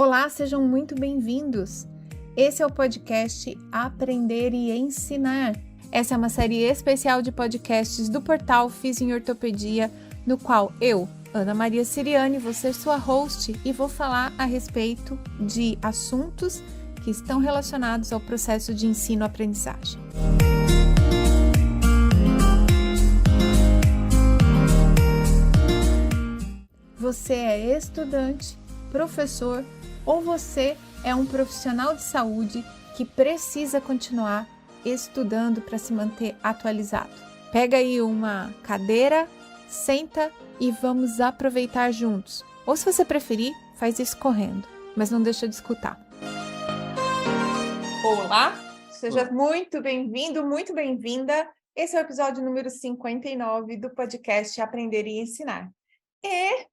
Olá, sejam muito bem-vindos! Esse é o podcast Aprender e Ensinar. Essa é uma série especial de podcasts do portal Fiz em Ortopedia, no qual eu, Ana Maria Siriani, vou ser sua host e vou falar a respeito de assuntos que estão relacionados ao processo de ensino-aprendizagem. Você é estudante, professor ou você é um profissional de saúde que precisa continuar estudando para se manter atualizado. Pega aí uma cadeira, senta e vamos aproveitar juntos. Ou se você preferir, faz isso correndo, mas não deixa de escutar. Olá, seja muito bem-vindo, muito bem-vinda. Esse é o episódio número 59 do podcast Aprender e Ensinar. E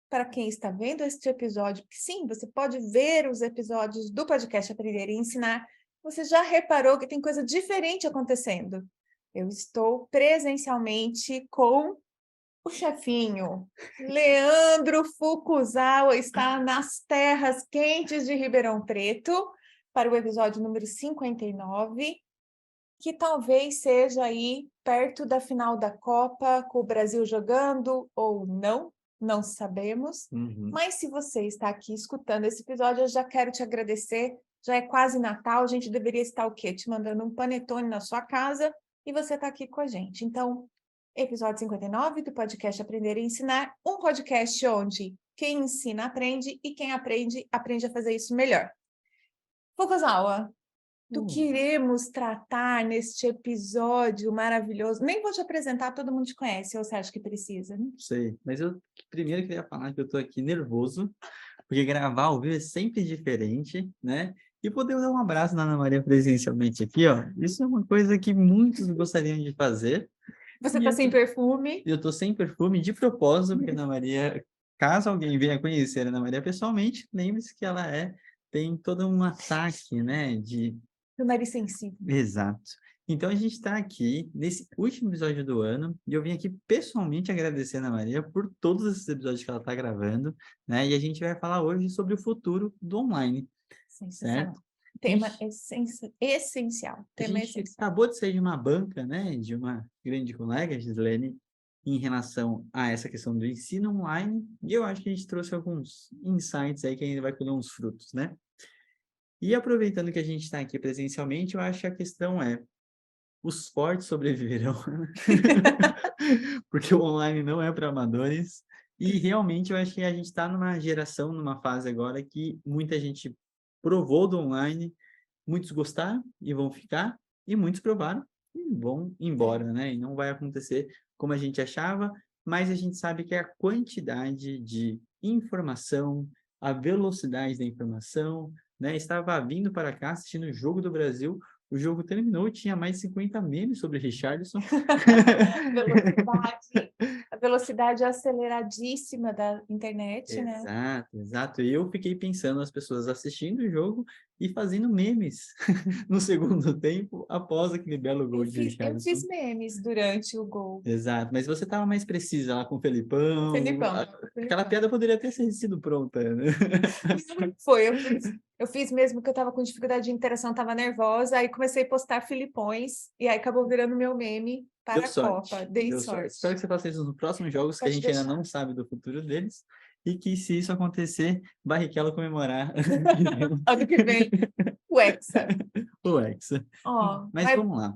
para quem está vendo este episódio, porque sim, você pode ver os episódios do podcast Aprender e Ensinar, você já reparou que tem coisa diferente acontecendo. Eu estou presencialmente com o chefinho. Leandro Fukuzawa está nas terras quentes de Ribeirão Preto para o episódio número 59, que talvez seja aí perto da final da Copa, com o Brasil jogando ou não. Não sabemos, mas se você está aqui escutando esse episódio, eu já quero te agradecer. Já é quase Natal, a gente deveria estar o quê? Te mandando um panetone na sua casa e você está aqui com a gente. Então, episódio 59 do podcast Aprender e Ensinar, um podcast onde quem ensina aprende e quem aprende, aprende a fazer isso melhor. Fukuzawa, do que iremos tratar neste episódio maravilhoso? Nem vou te apresentar, todo mundo te conhece, ou você acha que precisa? Sei, mas eu primeiro queria falar que eu tô aqui nervoso, porque gravar ao vivo é sempre diferente, né? E poder dar um abraço na Ana Maria presencialmente aqui, ó, isso é uma coisa que muitos gostariam de fazer. Você tá sem perfume? Eu tô sem perfume de propósito, porque a Ana Maria, caso alguém venha conhecer a Ana Maria pessoalmente, lembre-se que ela tem todo um ataque, né, Do nariz sensível. Exato. Então, a gente está aqui nesse último episódio do ano e eu vim aqui pessoalmente agradecer a Ana Maria por todos esses episódios que ela está gravando, né? E a gente vai falar hoje sobre o futuro do online, certo? Tema essencial. Tema A gente essencial. acabou de sair de uma banca, né? De uma grande colega, Gislene, em relação a essa questão do ensino online. E eu acho que a gente trouxe alguns insights aí que ainda vai colher uns frutos, né? E aproveitando que a gente está aqui presencialmente, eu acho que a questão é: os fortes sobreviverão, porque o online não é para amadores. E realmente eu acho que a gente está numa geração, numa fase agora que muita gente provou do online, muitos gostaram e vão ficar, e muitos provaram e vão embora, né? E não vai acontecer como a gente achava, mas a gente sabe que a quantidade de informação, a velocidade da informação, né? Estava vindo para cá assistindo o Jogo do Brasil. O jogo terminou e tinha mais de 50 memes sobre Richarlison. A velocidade aceleradíssima da internet, né? Exato, exato. E eu fiquei pensando as pessoas assistindo o jogo e fazendo memes no segundo tempo após aquele belo gol de Eu Richarlison. fiz memes durante o gol. Exato, mas você estava mais precisa lá com o Felipão. Aquela piada poderia ter sido pronta, né? Foi, eu fiz mesmo que eu estava com dificuldade de interação, estava nervosa, aí comecei a postar Filipões, e aí acabou virando meu meme para a Copa. Dei sorte. Espero que você faça isso nos próximos jogos, que a gente ainda não sabe do futuro deles, e que, se isso acontecer, Barrichello comemorar. Ano que vem, o Hexa. O Hexa. Mas vamos lá.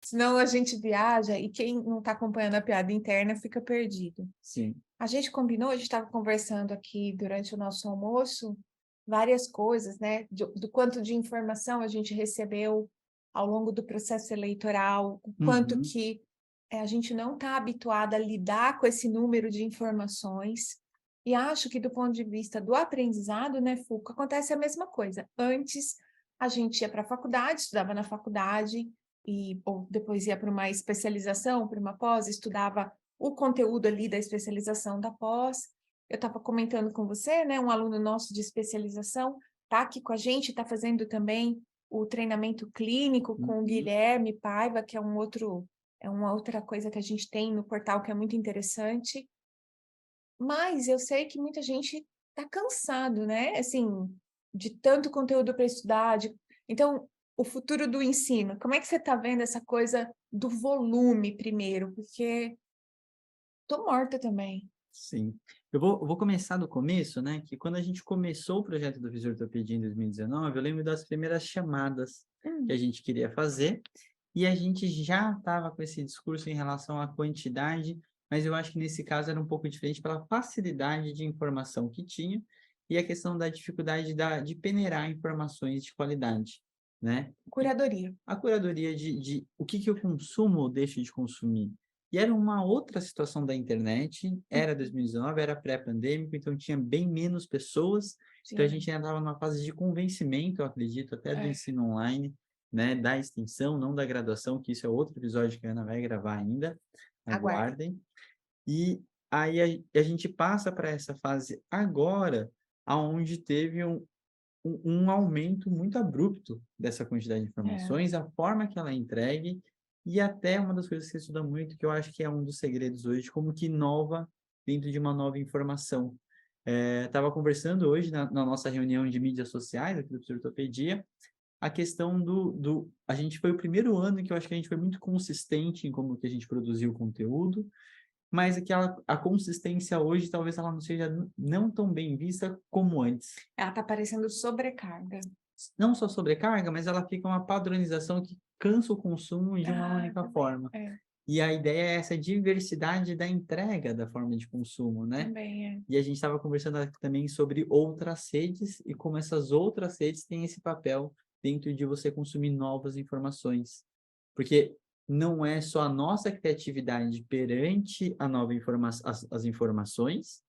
Senão a gente viaja e quem não está acompanhando a piada interna fica perdido. Sim. A gente combinou, a gente estava conversando aqui durante o nosso almoço, várias coisas, né? Do quanto de informação a gente recebeu ao longo do processo eleitoral, o quanto que a gente não está habituada a lidar com esse número de informações. E acho que do ponto de vista do aprendizado, né, Fuca, acontece a mesma coisa. Antes, a gente ia para a faculdade, estudava na faculdade, ou depois ia para uma especialização, para uma pós, estudava o conteúdo ali da especialização da pós. Eu estava comentando com você, né, um aluno nosso de especialização está aqui com a gente, está fazendo também o treinamento clínico com o Guilherme Paiva, que é uma outra coisa que a gente tem no portal que é muito interessante. Mas eu sei que muita gente tá cansado, né? Assim, de tanto conteúdo para estudar. Então, o futuro do ensino, como é que você está vendo essa coisa do volume primeiro? Porque tô morta também. Sim. Eu vou começar do começo, né? Que quando a gente começou o projeto do Fisiortopedia em 2019, eu lembro das primeiras chamadas que a Hum, gente queria fazer, e a gente já estava com esse discurso em relação à quantidade, mas eu acho que nesse caso era um pouco diferente pela facilidade de informação que tinha e a questão da dificuldade de peneirar informações de qualidade, né? curadoria. A curadoria de o que eu consumo ou deixo de consumir. E era uma outra situação da internet, era Uhum, 2019, era pré-pandêmico, então tinha bem menos pessoas, então a sim, gente ainda estava numa fase de convencimento, eu acredito, até do é, ensino online, né, da extensão, não da graduação, que isso é outro episódio que a Ana vai gravar ainda, aguardem. aguardem. E aí a gente passa para essa fase agora, aonde teve um aumento muito abrupto dessa quantidade de É, informações, a forma que ela é entregue, e até uma das coisas que se estuda muito, que eu acho que é um dos segredos hoje, como que inova dentro de uma nova informação. Estava conversando hoje na nossa reunião de mídias sociais, aqui do Psiortopedia, a questão a gente foi o primeiro ano que eu acho que a gente foi muito consistente em como que a gente produziu o conteúdo, mas a consistência hoje talvez ela não seja não tão bem vista como antes. ela tá parecendo sobrecarga. Não só sobrecarga, mas ela fica uma padronização que cansa o consumo de uma Ah, única também. forma. É, E a ideia é essa diversidade da entrega da forma de consumo, né? também é. E a gente estava conversando aqui também sobre outras redes e como essas outras redes têm esse papel dentro de você consumir novas informações. Porque não é só a nossa criatividade perante a nova as informações,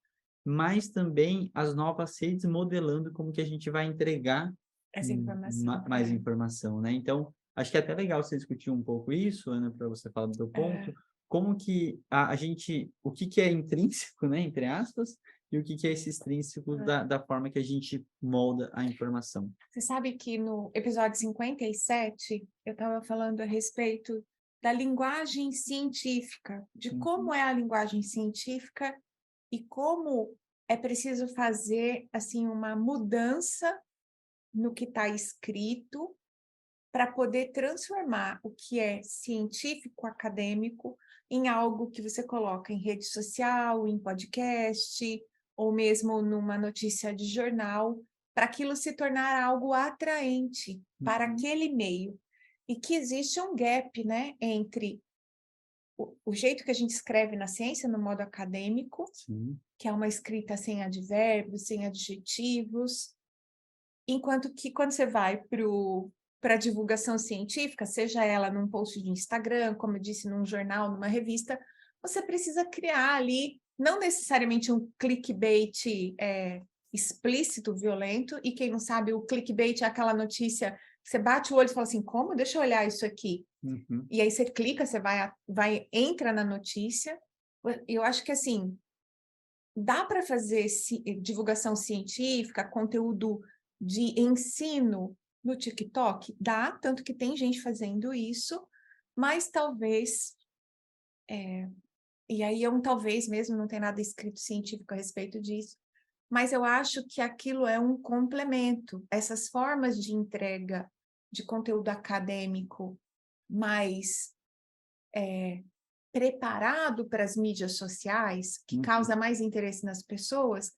mas também as novas redes modelando como que a gente vai entregar Essa informação. mais informação, né? Então, acho que é até legal você discutir um pouco isso, Ana, para você falar do teu É. ponto, como que a gente, o que que é intrínseco, né, entre aspas, e o que que é esse extrínseco da forma que a gente molda a informação. Você sabe que no episódio 57 eu estava falando a respeito da linguagem científica, de como Uhum, é a linguagem científica e como é preciso fazer assim uma mudança no que está escrito para poder transformar o que é científico acadêmico em algo que você coloca em rede social, em podcast, ou mesmo numa notícia de jornal, para aquilo se tornar algo atraente para uhum, aquele meio. E que existe um gap, né, entre o jeito que a gente escreve na ciência, no modo acadêmico, sim, que é uma escrita sem advérbios, sem adjetivos, enquanto que quando você vai para a divulgação científica, seja ela num post de Instagram, como eu disse, num jornal, numa revista, você precisa criar ali, não necessariamente um clickbait explícito, violento, e quem não sabe, o clickbait é aquela notícia que você bate o olho e fala assim, como? Deixa eu olhar isso aqui. uhum, E aí você clica, você entra na notícia. Eu acho que assim, dá para fazer divulgação científica, conteúdo de ensino no TikTok? Dá, tanto que tem gente fazendo isso, mas talvez, e aí é um talvez mesmo, não tem nada escrito científico a respeito disso, mas eu acho que aquilo é um complemento. Essas formas de entrega de conteúdo acadêmico mais preparado para as mídias sociais, que uhum, causa mais interesse nas pessoas,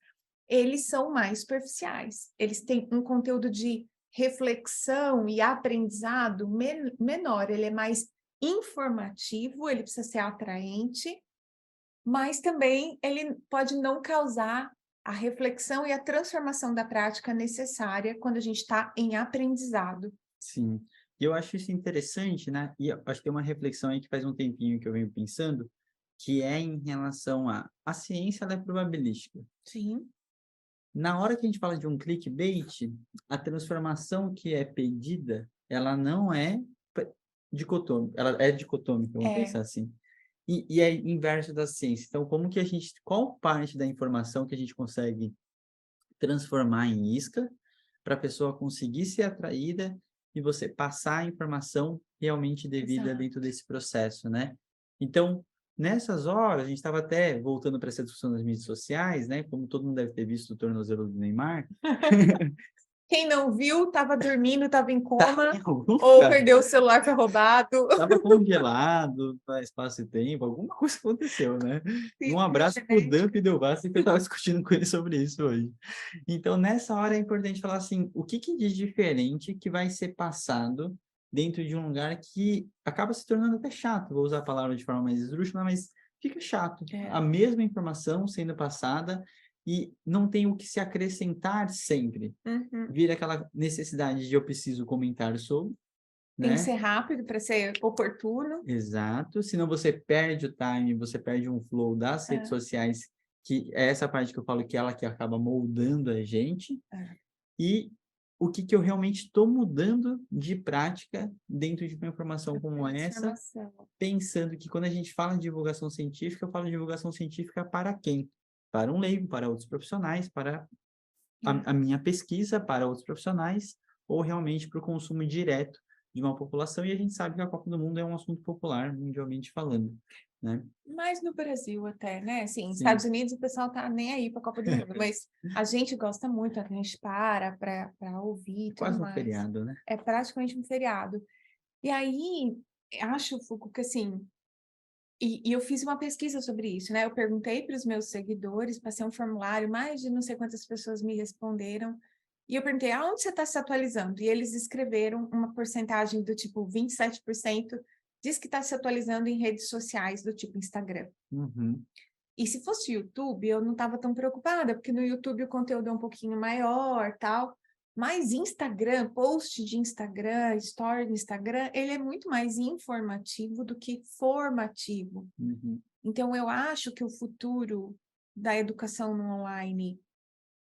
eles são mais superficiais. Eles têm um conteúdo de reflexão e aprendizado menor, ele é mais informativo, ele precisa ser atraente, mas também ele pode não causar a reflexão e a transformação da prática necessária quando a gente está em aprendizado. sim. E eu acho isso interessante, né? E eu acho que tem uma reflexão aí que faz um tempinho que eu venho pensando, que é em relação a ciência ela é probabilística. Sim, Na hora que a gente fala de um clickbait, a transformação que é pedida, ela não é dicotômica, ela é dicotômica, vamos é, pensar assim. E é inverso da ciência. Então, como que a gente, qual parte da informação que a gente consegue transformar em isca para a pessoa conseguir ser atraída e você passar a informação realmente devida dentro exato. desse processo, né? Então, nessas horas, a gente estava até voltando para essa discussão das mídias sociais, né? Como todo mundo deve ter visto o tornozelo do Neymar. Quem não viu, estava dormindo, estava em Tá coma, em algum ou lugar. perdeu o celular, foi roubado. Estava congelado no espaço e tempo, alguma coisa aconteceu, né? E um Fibra abraço pro Dan genética. Pidelbassa, que eu estava discutindo com ele sobre isso hoje. Então, nessa hora é importante falar assim, o que que de diferente que vai ser passado dentro de um lugar que acaba se tornando até chato, vou usar a palavra de forma mais esdrúxula, mas fica chato. É. A mesma informação sendo passada e não tem o que se acrescentar sempre. Uhum. Vira aquela necessidade de eu preciso comentar sobre, Tem que né? ser rápido para ser oportuno. Exato, senão você perde o time, você perde um flow das redes É, sociais, que é essa parte que eu falo que ela que acaba moldando a gente, é. e o que que eu realmente estou mudando de prática dentro de uma informação como essa, Transformação. pensando que quando a gente fala de divulgação científica, eu falo de divulgação científica para quem? Para um leigo, para outros profissionais, para a minha pesquisa, para outros profissionais, ou realmente para o consumo direto de uma população, e a gente sabe que a Copa do Mundo é um assunto popular, mundialmente falando, né? Mas no Brasil até, né? Assim, nos Estados Sim, Unidos o pessoal tá nem aí para a Copa do Mundo, mas a gente gosta muito, a gente para ouvir e é tudo quase um mais. feriado, né? É praticamente um feriado. E aí, acho, Foucault, que assim, e eu fiz uma pesquisa sobre isso, né? Eu perguntei para os meus seguidores, passei um formulário, mais de não sei quantas pessoas me responderam. E eu perguntei, aonde você está se atualizando? E eles escreveram uma porcentagem do tipo 27% diz que está se atualizando em redes sociais do tipo Instagram. Uhum, E se fosse YouTube, eu não estava tão preocupada, porque no YouTube o conteúdo é um pouquinho maior, tal. Mas Instagram, post de Instagram, story do Instagram, ele é muito mais informativo do que formativo. uhum, Então, eu acho que o futuro da educação no online,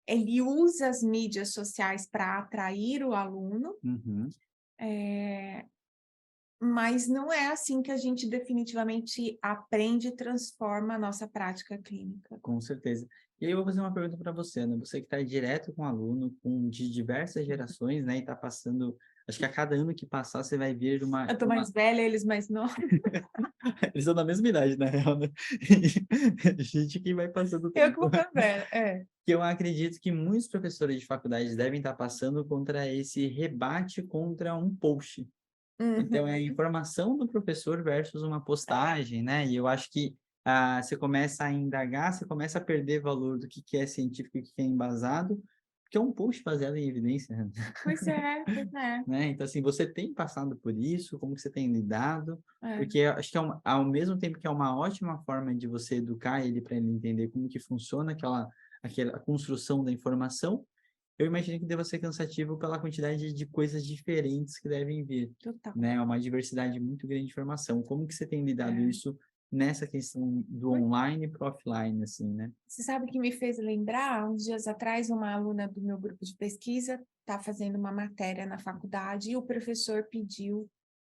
ele usa as mídias sociais para atrair o aluno, uhum. mas não é assim que a gente definitivamente aprende e transforma a nossa prática clínica. Com certeza. E aí eu vou fazer uma pergunta para você, né? Você que está direto com aluno, com de diversas gerações, né? E está passando, acho que a cada ano que passar você vai ver Eu tô mais velha, eles mais novos. Eles são da mesma idade, na real, né? Gente que vai passando o Eu que tempo. vou ficar velha, é. Que eu acredito que muitos professores de faculdades devem estar passando contra esse rebate contra um post. Então, é a Uhum. informação do professor versus uma postagem, né? E eu acho que você começa a indagar, você começa a perder valor do que é científico e o que é embasado, porque é um post baseado em evidência, Pois é, pois é. né? Então, assim, você tem passado por isso, como que você tem lidado? É. Porque eu acho que ao mesmo tempo que é uma ótima forma de você educar ele para ele entender como que funciona aquela construção da informação, eu imagino que deva ser cansativo pela quantidade de coisas diferentes que devem vir, Total. né? É uma diversidade muito grande de informação. Como que você tem lidado É. isso nessa questão do online para offline, assim, né? Você sabe que me fez lembrar, uns dias atrás, uma aluna do meu grupo de pesquisa está fazendo uma matéria na faculdade e o professor pediu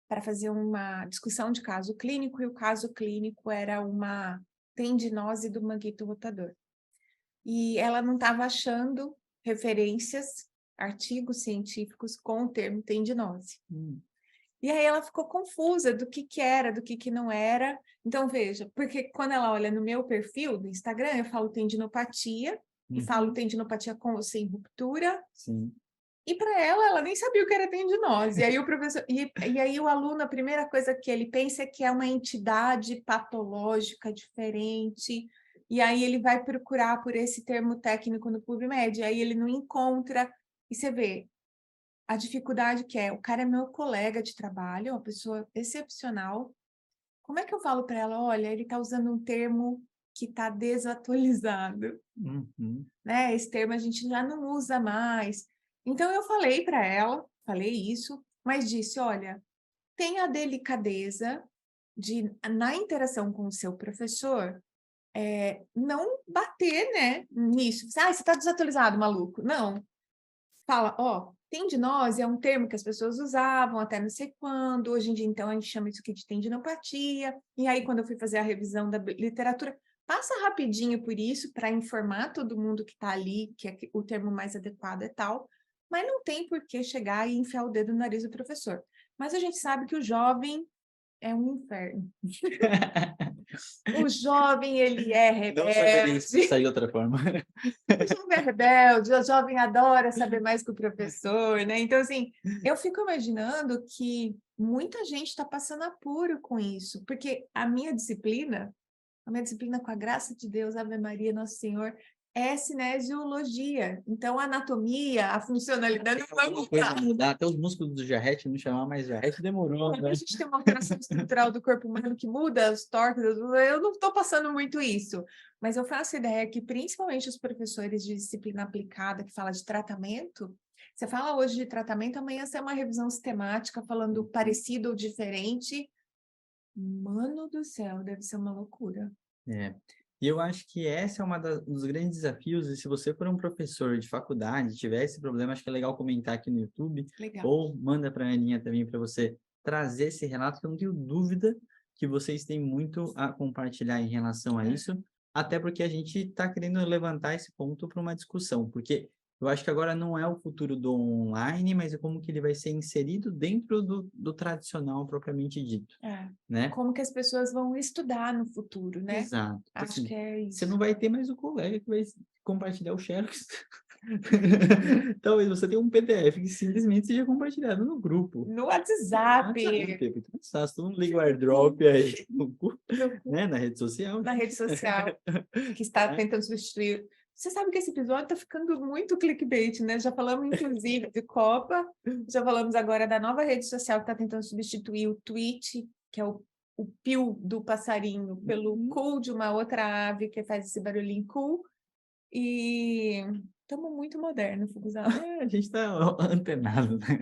para fazer uma discussão de caso clínico, e o caso clínico era uma tendinose do manguito rotador. E ela não estava achando referências, artigos científicos com o termo tendinose. Hum, E aí ela ficou confusa do que era, do que não era. Então, veja, porque quando ela olha no meu perfil do Instagram, eu falo tendinopatia, e falo tendinopatia com ou sem ruptura, sim. e para ela nem sabia o que era tendinose. E aí o professor, e aí o aluno, a primeira coisa que ele pensa é que é uma entidade patológica diferente, e aí ele vai procurar por esse termo técnico no PubMed, aí ele não encontra, e você vê, a dificuldade que é, o cara é meu colega de trabalho, uma pessoa excepcional. Como é que eu falo para ela, olha, ele está usando um termo que está desatualizado, Uhum, né? Esse termo a gente já não usa mais. Então eu falei para ela, falei isso, mas disse, olha, tenha a delicadeza de, na interação com o seu professor, não bater, né, nisso. Ah, você está desatualizado, maluco. Não, fala, ó, tendinose é um termo que as pessoas usavam até não sei quando, hoje em dia, então, a gente chama isso aqui de tendinopatia, e aí, quando eu fui fazer a revisão da literatura, passa rapidinho por isso, para informar todo mundo que está ali, que é o termo mais adequado é tal, mas não tem por que chegar e enfiar o dedo no nariz do professor. Mas a gente sabe que o jovem é um inferno. O jovem, ele é Não saberia rebelde. expressar de outra forma. O jovem é rebelde, o jovem adora saber mais que o professor, né? Então, assim, eu fico imaginando que muita gente está passando apuro com isso, porque a minha disciplina, com a graça de Deus, Ave Maria, Nosso Senhor, é cinesiologia. Então, a anatomia, a funcionalidade não vai Alguma coisa mudar. mudar, até os músculos do jarrete, não chamar mais jarrete, demorou, Quando né? a gente tem uma alteração estrutural do corpo humano que muda os torques, eu não estou passando muito isso, mas eu faço ideia que, principalmente os professores de disciplina aplicada, que fala de tratamento, você fala hoje de tratamento, amanhã você é uma revisão sistemática falando parecido ou diferente. Mano do céu, deve ser uma loucura. É. E eu acho que essa é dos grandes desafios, e se você for um professor de faculdade, tiver esse problema, acho que é legal comentar aqui no YouTube, Legal. ou manda para a Aninha também para você trazer esse relato, que eu não tenho dúvida que vocês têm muito a compartilhar em relação a isso, até porque a gente está querendo levantar esse ponto para uma discussão, porque eu acho que agora não é o futuro do online, mas é como que ele vai ser inserido dentro do tradicional propriamente dito, É. né? Como que as pessoas vão estudar no futuro, né? Exato. Acho Assim, que é você isso. não vai ter mais o colega que vai compartilhar o Xerox. Talvez você tenha um PDF que simplesmente seja compartilhado no grupo. No No WhatsApp, WhatsApp, é muito mais fácil. Todo mundo liga o AirDrop aí, no- né, na rede social. na rede social, que está É. tentando substituir. Você sabe que esse episódio está ficando muito clickbait, né? Já falamos, inclusive, de Copa, já falamos agora da nova rede social que está tentando substituir o tweet, que é o piu do passarinho, pelo Uhum. coo de uma outra ave que faz esse barulhinho cool. E estamos muito modernos, Fuguzão. É, a gente tá antenado, né?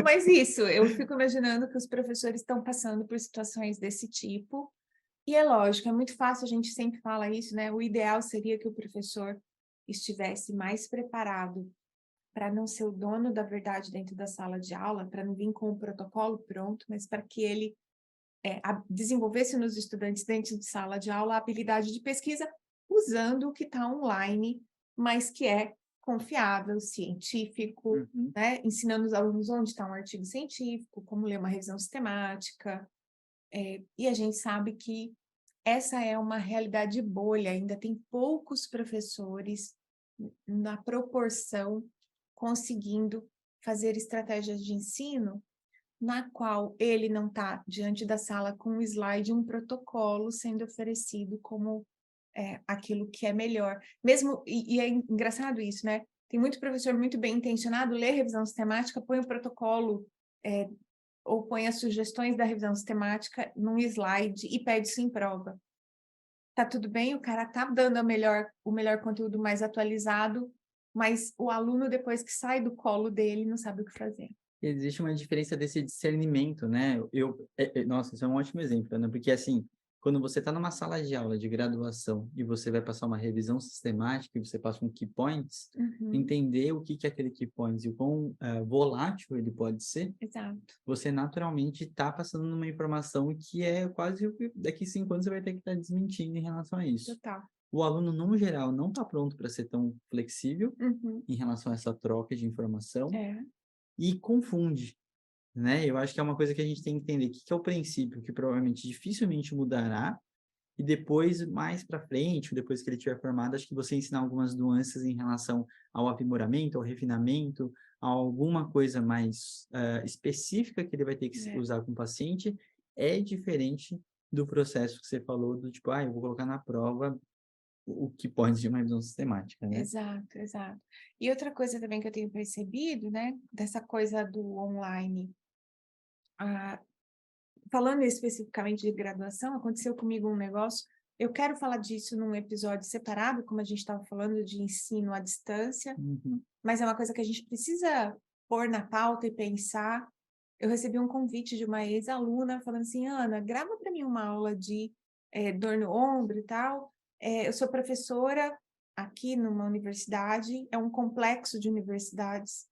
Mas isso, eu fico imaginando que os professores estão passando por situações desse tipo. E é lógico, é muito fácil, a gente sempre fala isso, né? O ideal seria que o professor estivesse mais preparado para não ser o dono da verdade dentro da sala de aula, para não vir com o protocolo pronto, mas para que ele desenvolvesse nos estudantes dentro de sala de aula a habilidade de pesquisa usando o que está online, mas que é confiável, científico, Uhum. né? Ensinando os alunos onde está um artigo científico, como ler uma revisão sistemática. E a gente sabe que essa é uma realidade bolha, ainda tem poucos professores na proporção conseguindo fazer estratégias de ensino na qual ele não está diante da sala com um slide, um protocolo sendo oferecido como aquilo que é melhor. Mesmo, e é engraçado isso, né? Tem muito professor muito bem intencionado, lê revisão sistemática, põe o protocolo ou põe as sugestões da revisão sistemática num slide e pede isso em prova. Tá tudo bem, o cara tá dando o melhor conteúdo mais atualizado, mas o aluno, depois que sai do colo dele, não sabe o que fazer. Existe uma diferença desse discernimento, né? Nossa, isso é um ótimo exemplo, né? Porque, assim, quando você está numa sala de aula de graduação e você vai passar uma revisão sistemática e você passa um key points, Uhum, entender o que é aquele key points e o quão volátil ele pode ser, exato. você naturalmente está passando uma informação que é quase o que daqui 5 anos você vai ter que estar desmentindo em relação a isso. Total. O aluno, no geral, não está pronto para ser tão flexível Uhum, em relação a essa troca de informação é, e confunde, né? Eu acho que é uma coisa que a gente tem que entender, que é o princípio que provavelmente dificilmente mudará, e depois, mais para frente, depois que ele tiver formado, acho que você ensinar algumas nuances em relação ao aprimoramento, ao refinamento, a alguma coisa mais específica que ele vai ter que é. usar com o paciente, é diferente do processo que você falou, do tipo, eu vou colocar na prova o que pode de uma revisão sistemática, né? Exato, exato. E outra coisa também que eu tenho percebido, né, dessa coisa do online, ah, falando especificamente de graduação, aconteceu comigo um negócio. Eu quero falar disso num episódio separado, como a gente estava falando de ensino à distância, Uhum. mas é uma coisa que a gente precisa pôr na pauta e pensar. Eu recebi um convite de uma ex-aluna falando assim, Ana, grava para mim uma aula de dor no ombro e tal. Eu sou professora aqui numa universidade, é um complexo de universidades.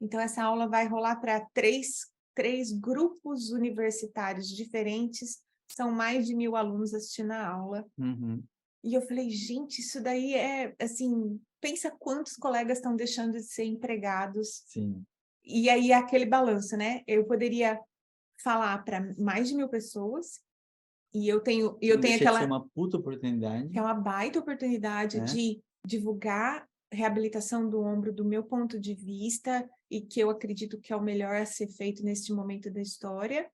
Então, essa aula vai rolar para três grupos universitários diferentes, são mais de 1.000 alunos assistindo a aula. Uhum. E eu falei, gente, isso daí é, assim, pensa quantos colegas estão deixando de ser empregados. Sim. E aí é aquele balanço, né? Eu poderia falar para mais de 1.000 pessoas, E eu tenho Não deixa de ser aquela... uma puta oportunidade. que é uma baita oportunidade É. de divulgar reabilitação do ombro do meu ponto de vista e que eu acredito que é o melhor a ser feito neste momento da história.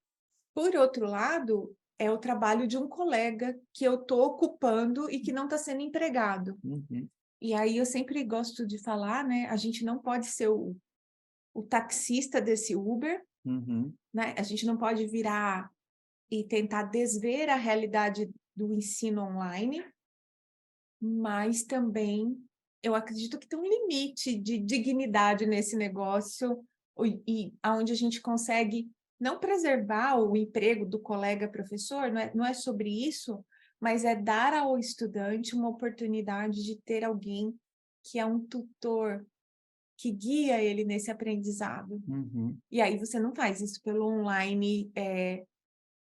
Por outro lado, é o trabalho de um colega que eu estou ocupando e que não está sendo empregado. Uhum. E aí eu sempre gosto de falar, né? A gente não pode ser o taxista desse Uber, Uhum. né? A gente não pode virar e tentar desver a realidade do ensino online, mas também eu acredito que tem um limite de dignidade nesse negócio e aonde a gente consegue não preservar o emprego do colega professor, não é sobre isso, mas é dar ao estudante uma oportunidade de ter alguém que é um tutor, que guia ele nesse aprendizado. Uhum. E aí você não faz isso pelo online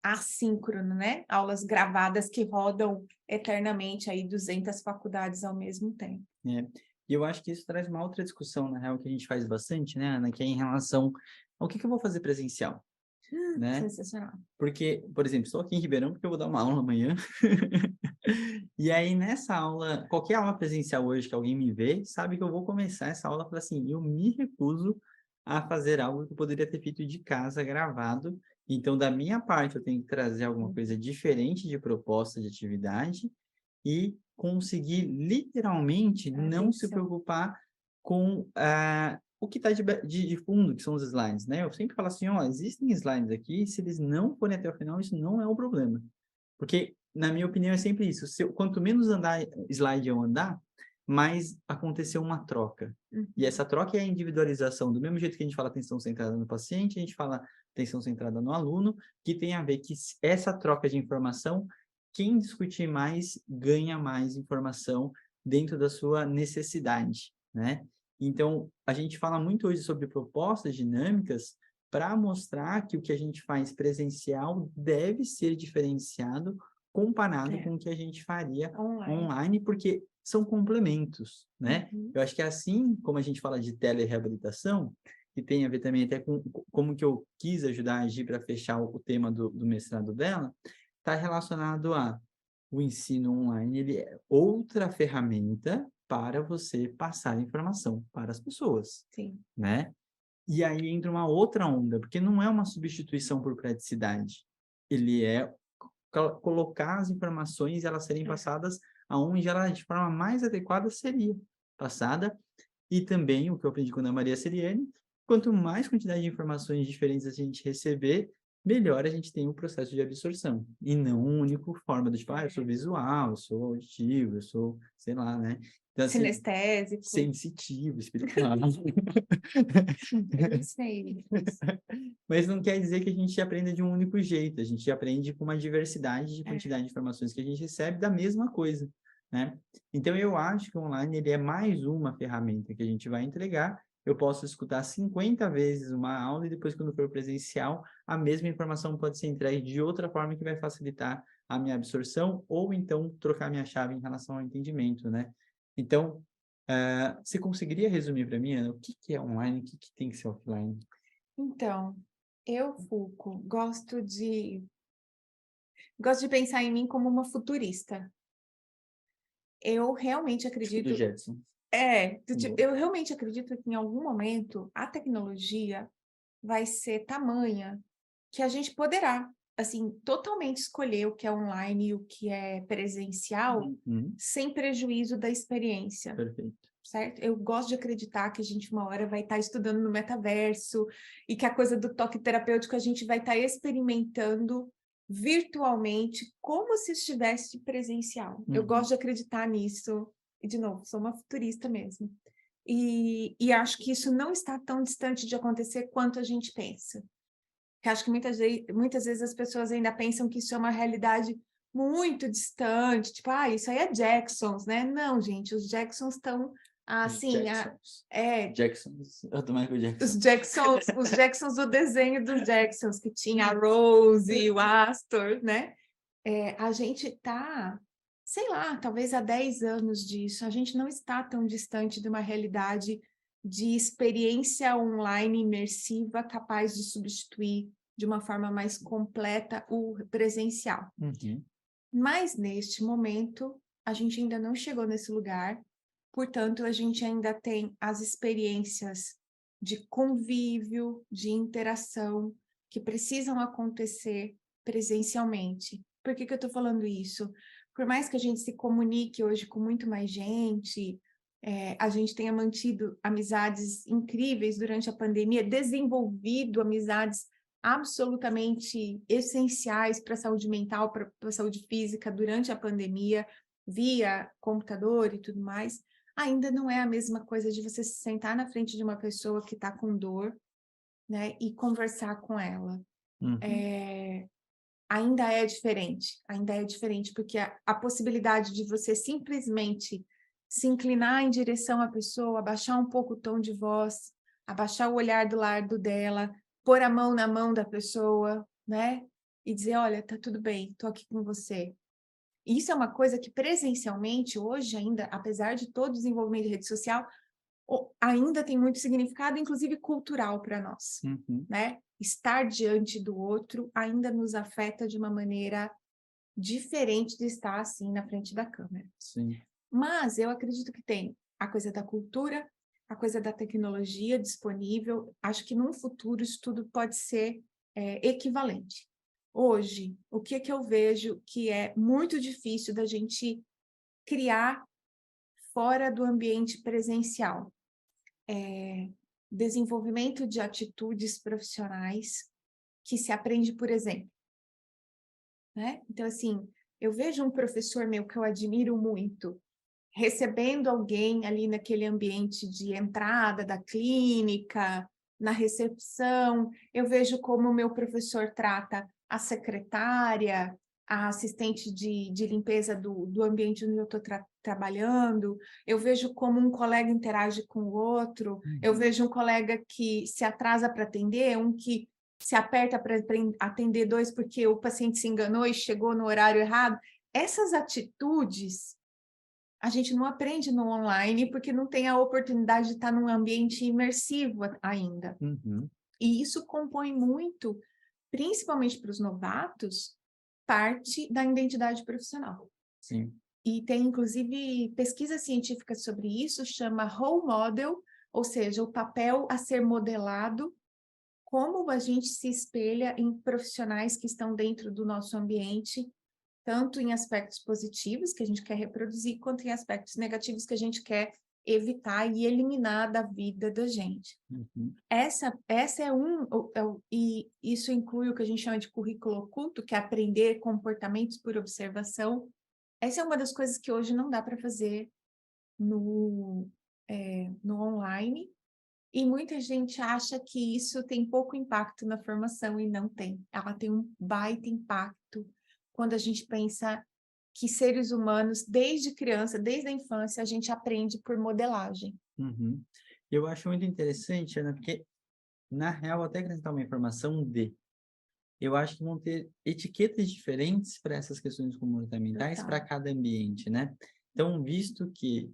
assíncrono, né? Aulas gravadas que rodam eternamente aí 200 faculdades ao mesmo tempo. É. E eu acho que isso traz uma outra discussão, na real, que a gente faz bastante, né, Ana, que é em relação ao que eu vou fazer presencial, né? Sensacional. Porque, por exemplo, estou aqui em Ribeirão porque eu vou dar uma aula amanhã. E aí, nessa aula, qualquer aula presencial hoje que alguém me vê, sabe que eu vou começar essa aula e falar assim, eu me recuso a fazer algo que eu poderia ter feito de casa, gravado. Então, da minha parte, eu tenho que trazer alguma coisa diferente de proposta de atividade e conseguir, literalmente, não se Atenção. preocupar com o que está de fundo, que são os slides, né? Eu sempre falo assim, ó, existem slides aqui, se eles não forem até o final, isso não é um problema. Porque, na minha opinião, é sempre isso. Quanto menos slide eu andar, mais aconteceu uma troca. E essa troca é a individualização. Do mesmo jeito que a gente fala atenção centrada no paciente, a gente fala atenção centrada no aluno, que tem a ver que essa troca de informação, quem discutir mais, ganha mais informação dentro da sua necessidade, né? Então, a gente fala muito hoje sobre propostas dinâmicas para mostrar que o que a gente faz presencial deve ser diferenciado comparado com o que a gente faria online, porque são complementos, né? Eu acho que assim como a gente fala de telereabilitação, que tem a ver também até com como que eu quis ajudar a Gi para fechar o tema do mestrado dela, está relacionado a o ensino online, ele é outra ferramenta para você passar informação para as pessoas, Sim. né? E aí entra uma outra onda, porque não é uma substituição por praticidade. Ele é colocar as informações e elas serem passadas aonde ela, de forma mais adequada, seria passada. E também, o que eu aprendi com a Ana Maria Seriani, quanto mais quantidade de informações diferentes a gente receber, melhor a gente tem o processo de absorção. E não uma única forma do tipo, eu sou visual, eu sou auditivo, eu sou, sei lá, né? Então, assim, Sinestésico. sensitivo, espiritual. Eu sei. Mas não quer dizer que a gente aprenda de um único jeito, a gente aprende com uma diversidade de quantidade de informações que a gente recebe da mesma coisa, né? Então, eu acho que o online ele é mais uma ferramenta que a gente vai entregar. Eu posso escutar 50 vezes uma aula e depois, quando for presencial, a mesma informação pode ser entregue de outra forma que vai facilitar a minha absorção ou então trocar minha chave em relação ao entendimento, né? Então, você conseguiria resumir para mim, Ana, o que é online, o que tem que ser offline? Então, eu, Fulco, gosto de pensar em mim como uma futurista. Eu realmente Do acredito... Jetson. Eu realmente acredito que em algum momento a tecnologia vai ser tamanha que a gente poderá, assim, totalmente escolher o que é online e o que é presencial sem prejuízo da experiência. Perfeito. Certo? Eu gosto de acreditar que a gente uma hora vai estar estudando no metaverso e que a coisa do toque terapêutico a gente vai estar experimentando virtualmente como se estivesse presencial. Eu gosto de acreditar nisso. E, de novo, sou uma futurista mesmo. E acho que isso não está tão distante de acontecer quanto a gente pensa. Porque acho que muitas vezes as pessoas ainda pensam que isso é uma realidade muito distante, tipo, isso aí é Jacksons, né? Não, gente, os Jacksons estão assim, Jacksons. Eu tô Michael Jackson. os Jacksons do desenho dos Jacksons, que tinha a Rose, o Astor, né? A gente tá, sei lá, talvez há 10 anos disso, a gente não está tão distante de uma realidade de experiência online imersiva capaz de substituir de uma forma mais completa o presencial. Uhum. Mas, neste momento, a gente ainda não chegou nesse lugar, portanto, a gente ainda tem as experiências de convívio, de interação, que precisam acontecer presencialmente. Por que eu estou falando isso? Por mais que a gente se comunique hoje com muito mais gente, a gente tenha mantido amizades incríveis durante a pandemia, desenvolvido amizades absolutamente essenciais para a saúde mental, para a saúde física durante a pandemia, via computador e tudo mais, ainda não é a mesma coisa de você se sentar na frente de uma pessoa que está com dor, né, e conversar com ela. Uhum. Ainda é diferente, porque a possibilidade de você simplesmente se inclinar em direção à pessoa, abaixar um pouco o tom de voz, abaixar o olhar do lado dela, pôr a mão na mão da pessoa, né? E dizer, olha, tá tudo bem, tô aqui com você. Isso é uma coisa que presencialmente, hoje ainda, apesar de todo o desenvolvimento de rede social, ainda tem muito significado, inclusive cultural para nós, Uhum. né? Estar diante do outro ainda nos afeta de uma maneira diferente de estar assim na frente da câmera. Sim. Mas eu acredito que tem a coisa da cultura, a coisa da tecnologia disponível. Acho que num futuro isso tudo pode ser equivalente. Hoje, o que eu vejo que é muito difícil da gente criar fora do ambiente presencial? Desenvolvimento de atitudes profissionais que se aprende por exemplo, né? Então, assim, eu vejo um professor meu que eu admiro muito, recebendo alguém ali naquele ambiente de entrada da clínica, na recepção, eu vejo como o meu professor trata a secretária, a assistente de limpeza do ambiente onde eu estou trabalhando, eu vejo como um colega interage com o outro, eu Uhum. vejo um colega que se atrasa para atender, um que se aperta para atender dois porque o paciente se enganou e chegou no horário errado. Essas atitudes a gente não aprende no online porque não tem a oportunidade de estar num ambiente imersivo ainda. Uhum. E isso compõe muito, principalmente para os novatos, parte da identidade profissional. Sim. E tem, inclusive, pesquisa científica sobre isso, chama role model, ou seja, o papel a ser modelado, como a gente se espelha em profissionais que estão dentro do nosso ambiente, tanto em aspectos positivos que a gente quer reproduzir, quanto em aspectos negativos que a gente quer evitar e eliminar da vida da gente. Uhum. Essa e isso inclui o que a gente chama de currículo oculto, que é aprender comportamentos por observação. Essa é uma das coisas que hoje não dá para fazer no, no online, e muita gente acha que isso tem pouco impacto na formação, e não tem. Ela tem um baita impacto quando a gente pensa que seres humanos, desde criança, desde a infância, a gente aprende por modelagem. Uhum. Eu acho muito interessante, Ana, porque, na real, até acrescentar uma informação eu acho que vão ter etiquetas diferentes para essas questões comportamentais para Total. cada ambiente, né? Então, visto que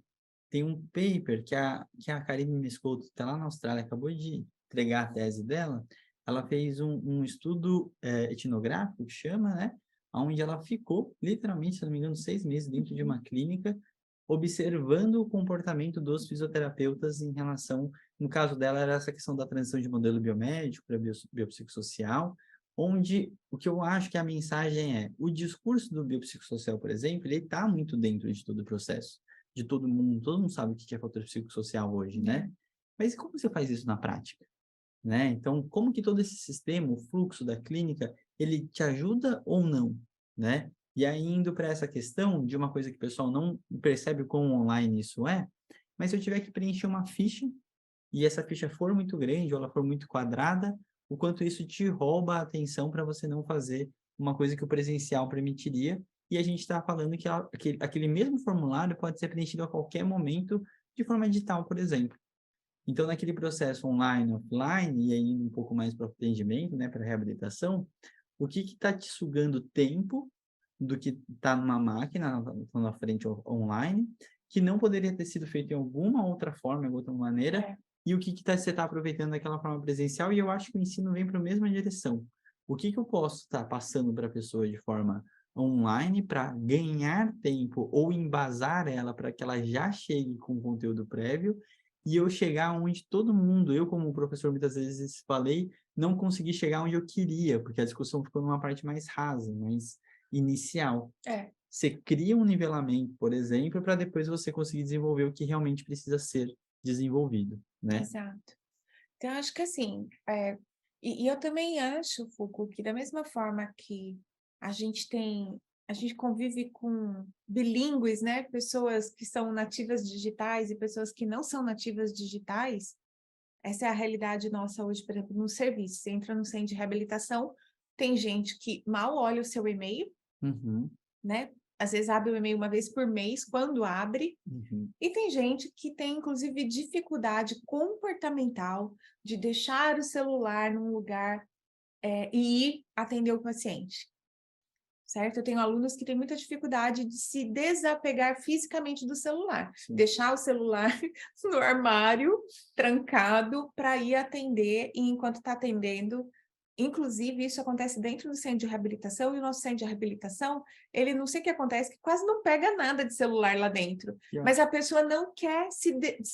tem um paper que a Karine Miscouto está lá na Austrália, acabou de entregar a tese dela, ela fez um estudo etnográfico, que chama, né? Onde ela ficou, literalmente, se não me engano, 6 meses dentro de uma clínica, observando o comportamento dos fisioterapeutas em relação, no caso dela, era essa questão da transição de modelo biomédico para biopsicossocial, onde o que eu acho que a mensagem é, o discurso do biopsicossocial, por exemplo, ele está muito dentro de todo o processo, de todo mundo sabe o que é fator psicossocial hoje, né? Mas como você faz isso na prática? Né? Então, como que todo esse sistema, o fluxo da clínica, ele te ajuda ou não, né? E aí, indo para essa questão de uma coisa que o pessoal não percebe como online isso é, mas se eu tiver que preencher uma ficha, e essa ficha for muito grande, ou ela for muito quadrada, o quanto isso te rouba a atenção para você não fazer uma coisa que o presencial permitiria, e a gente está falando que aquele mesmo formulário pode ser preenchido a qualquer momento de forma digital, por exemplo. Então, naquele processo online, offline, e aí um pouco mais para o atendimento, né, para reabilitação, o que está te sugando tempo do que está numa máquina, na frente online, que não poderia ter sido feito em alguma outra forma, de outra maneira, É. e o que você está aproveitando daquela forma presencial, e eu acho que o ensino vem para a mesma direção. o que eu posso estar passando para a pessoa de forma online para ganhar tempo ou embasar ela para que ela já chegue com conteúdo prévio e eu chegar onde todo mundo, eu como professor muitas vezes falei, não consegui chegar onde eu queria, porque a discussão ficou numa parte mais rasa, mais inicial. É, Você cria um nivelamento, por exemplo, para depois você conseguir desenvolver o que realmente precisa ser desenvolvido, né? exato. Então, acho que assim, e eu também acho, Foucault, que da mesma forma que a gente tem, a gente convive com bilíngues, né? Pessoas que são nativas digitais e pessoas que não são nativas digitais, essa é a realidade nossa hoje, por exemplo, no serviço. Você entra no centro de reabilitação, tem gente que mal olha o seu e-mail, Uhum, né? Às vezes abre o e-mail uma vez por mês, quando abre, uhum. e tem gente que tem, inclusive, dificuldade comportamental de deixar o celular num lugar e ir atender o paciente, certo? Eu tenho alunos que têm muita dificuldade de se desapegar fisicamente do celular, Sim. deixar o celular no armário, trancado, para ir atender, e enquanto está atendendo. Inclusive, isso acontece dentro do centro de reabilitação, e o nosso centro de reabilitação, ele não sei o que acontece, que quase não pega nada de celular lá dentro. Pior. Mas a pessoa não quer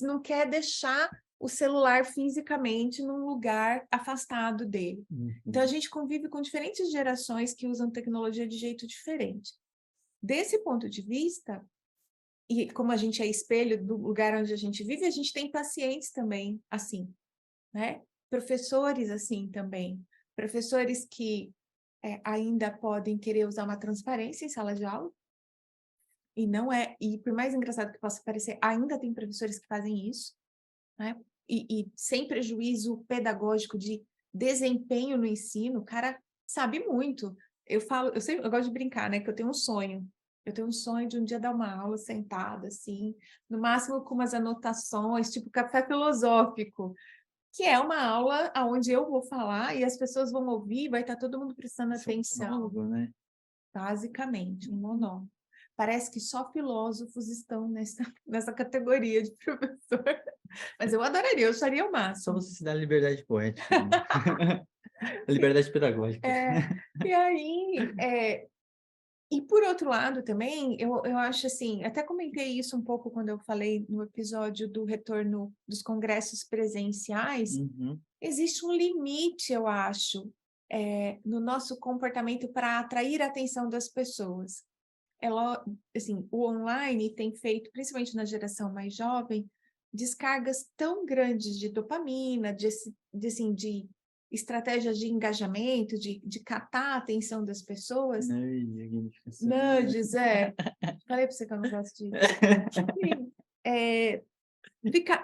não quer deixar o celular fisicamente num lugar afastado dele. Então, a Uhum. gente convive com diferentes gerações que usam tecnologia de jeito diferente. Desse ponto de vista, e como a gente é espelho do lugar onde a gente vive, a gente tem pacientes também assim, né? Professores assim também. Professores que ainda podem querer usar uma transparência em sala de aula, e não é, e por mais engraçado que possa parecer, ainda tem professores que fazem isso, né? E sem prejuízo pedagógico de desempenho no ensino, o cara sabe muito. Eu falo, eu gosto de brincar, né? Que eu tenho um sonho. Eu tenho um sonho de um dia dar uma aula sentada, assim, no máximo com umas anotações, tipo café filosófico, que é uma aula onde eu vou falar e as pessoas vão ouvir, vai estar todo mundo prestando Isso é um atenção. monólogo, né? Basicamente, um monólogo. Parece que só filósofos estão nessa categoria de professor. Mas eu adoraria, eu acharia o Só máximo. você se dá liberdade poética, né? A liberdade pedagógica. É, e aí, e por outro lado também, eu acho assim, até comentei isso um pouco quando eu falei no episódio do retorno dos congressos presenciais, Uhum. existe um limite, eu acho, no nosso comportamento para atrair a atenção das pessoas. Assim, o online tem feito, principalmente na geração mais jovem, descargas tão grandes de dopamina, assim, de estratégias de engajamento, de catar a atenção das pessoas. Nerd, gamificação. Nudges, falei para você que eu não gosto disso. Sim,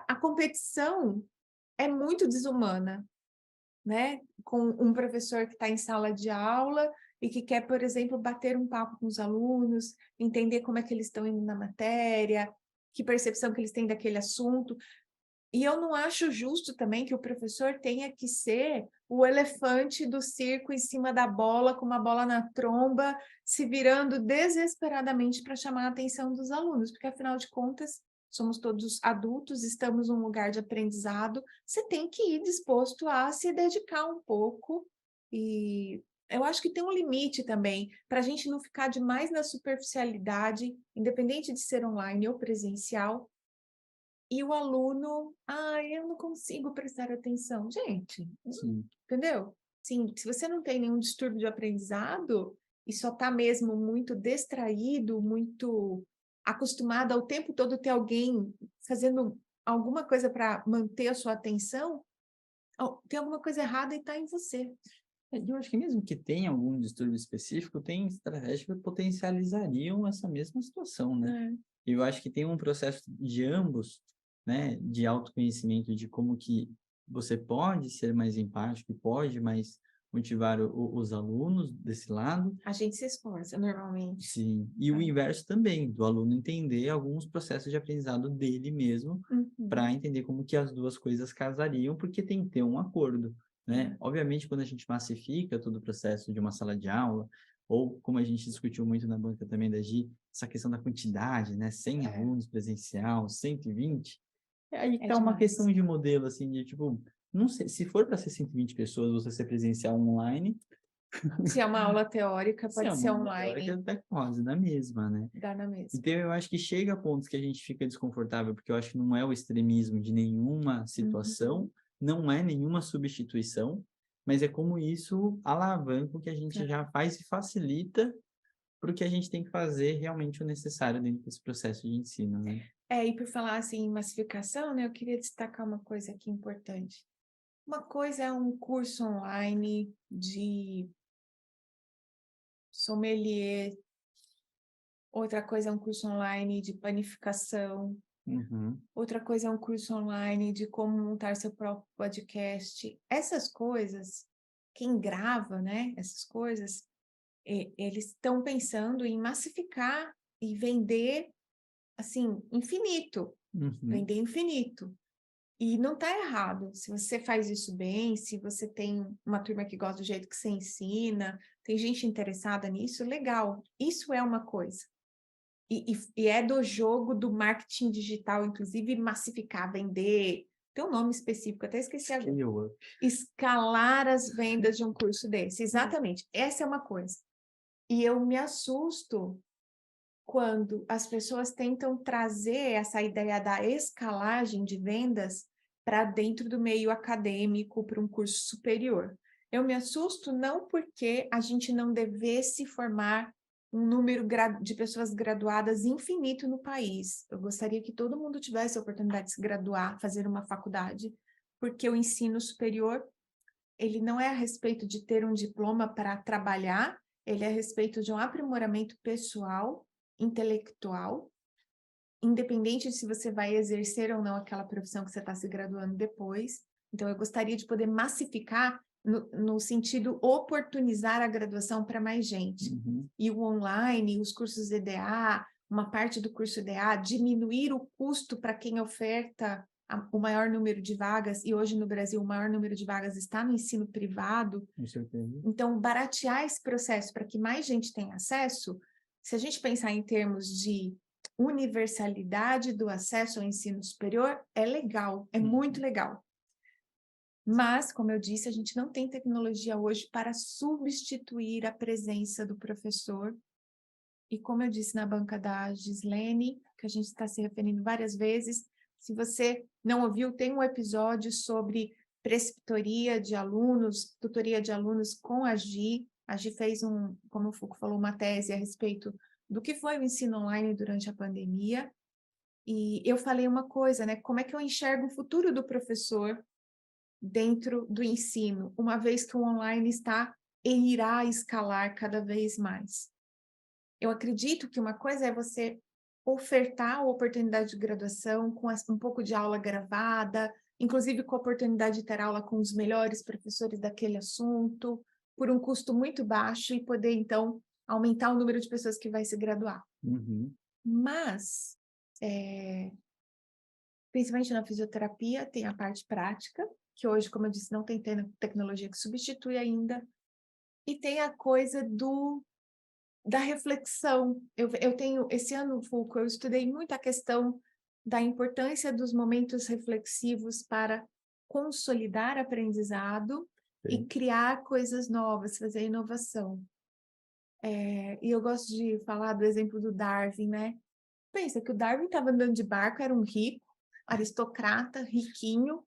a competição é muito desumana, né? Com um professor que está em sala de aula e que quer, por exemplo, bater um papo com os alunos, entender como é que eles estão indo na matéria, que percepção que eles têm daquele assunto. E eu não acho justo também que o professor tenha que ser o elefante do circo em cima da bola, com uma bola na tromba, se virando desesperadamente para chamar a atenção dos alunos, porque afinal de contas, somos todos adultos, estamos num lugar de aprendizado, você tem que ir disposto a se dedicar um pouco. E eu acho que tem um limite também, para a gente não ficar demais na superficialidade, independente de ser online ou presencial, e o aluno, eu não consigo prestar atenção. Gente, Sim. entendeu? Sim, se você não tem nenhum distúrbio de aprendizado e só está mesmo muito distraído, muito acostumado ao tempo todo ter alguém fazendo alguma coisa para manter a sua atenção, tem alguma coisa errada e está em você. Eu acho que mesmo que tenha algum distúrbio específico, tem estratégias que potencializariam essa mesma situação, né? É, E eu acho que tem um processo de ambos, né, de autoconhecimento de como que você pode ser mais empático e pode mais motivar os alunos desse lado, a gente se esforça normalmente. sim, e o É. inverso também, do aluno entender alguns processos de aprendizado dele mesmo, Uhum. para entender como que as duas coisas casariam, porque tem que ter um acordo, né? É, Obviamente, quando a gente massifica todo o processo de uma sala de aula, ou como a gente discutiu muito na banca também da Gi, essa questão da quantidade, né? 100 é, alunos presencial, 120, aí é tá uma demais. questão de modelo, assim, de tipo, não sei, se for para ser 120 pessoas, você ser presencial online, Se é uma aula teórica, Se é pode uma ser aula teórica, online, dá quase na mesma, né? dá na mesma. Então, eu acho que chega a pontos que a gente fica desconfortável, porque eu acho que não é o extremismo de nenhuma situação, não é nenhuma substituição, mas é como isso alavanca o que a gente já faz e facilita para o que a gente tem que fazer realmente o necessário dentro desse processo de ensino, né? E por falar assim em massificação, né, eu queria destacar uma coisa aqui importante. Uma coisa é um curso online de sommelier, outra coisa é um curso online de panificação, Uhum, outra coisa é um curso online de como montar seu próprio podcast. Essas coisas, quem grava, né, essas coisas, eles estão pensando em massificar e vender, assim, infinito, uhum, vender infinito. E não está errado. Se você faz isso bem, se você tem uma turma que gosta do jeito que você ensina, tem gente interessada nisso, legal. Isso é uma coisa. E é do jogo do marketing digital, inclusive, massificar, vender. Tem um nome específico, até esqueci agora. scale up. Escalar as vendas de um curso desse. Exatamente. Essa é uma coisa. E eu me assusto quando as pessoas tentam trazer essa ideia da escalagem de vendas para dentro do meio acadêmico, para um curso superior. Eu me assusto não porque a gente não devesse formar um número de pessoas graduadas infinito no país. Eu gostaria que todo mundo tivesse a oportunidade de se graduar, fazer uma faculdade, porque o ensino superior, ele não é a respeito de ter um diploma para trabalhar, ele é a respeito de um aprimoramento pessoal, intelectual, independente de se você vai exercer ou não aquela profissão que você está se graduando depois. Então, eu gostaria de poder massificar no sentido oportunizar a graduação para mais gente. Uhum, E o online, os cursos EDA, uma parte do curso EDA, diminuir o custo para quem oferta o maior número de vagas, e hoje no Brasil o maior número de vagas está no ensino privado. com certeza. Então, baratear esse processo para que mais gente tenha acesso, se a gente pensar em termos de universalidade do acesso ao ensino superior, é legal, é muito legal. Mas, como eu disse, a gente não tem tecnologia hoje para substituir a presença do professor. E como eu disse na banca da Gislene, que a gente está se referindo várias vezes, se você não ouviu, tem um episódio sobre preceptoria de alunos, tutoria de alunos com a Gi. A Gi fez como o Foucault falou, uma tese a respeito do que foi o ensino online durante a pandemia. E eu falei uma coisa, né? Como é que eu enxergo o futuro do professor dentro do ensino, uma vez que o online está e irá escalar cada vez mais? Eu acredito que uma coisa é você ofertar a oportunidade de graduação com um pouco de aula gravada, inclusive com a oportunidade de ter aula com os melhores professores daquele assunto, por um custo muito baixo e poder, então, aumentar o número de pessoas que vai se graduar. Uhum, Mas, principalmente na fisioterapia, tem a parte prática, que hoje, como eu disse, não tem tecnologia que substitui ainda, e tem a coisa da reflexão. Eu tenho, esse ano, Foucault, eu estudei muito a questão da importância dos momentos reflexivos para consolidar aprendizado e sim. criar coisas novas, fazer inovação. E eu gosto de falar do exemplo do Darwin, né? Pensa que o Darwin estava andando de barco, era um rico, aristocrata, riquinho,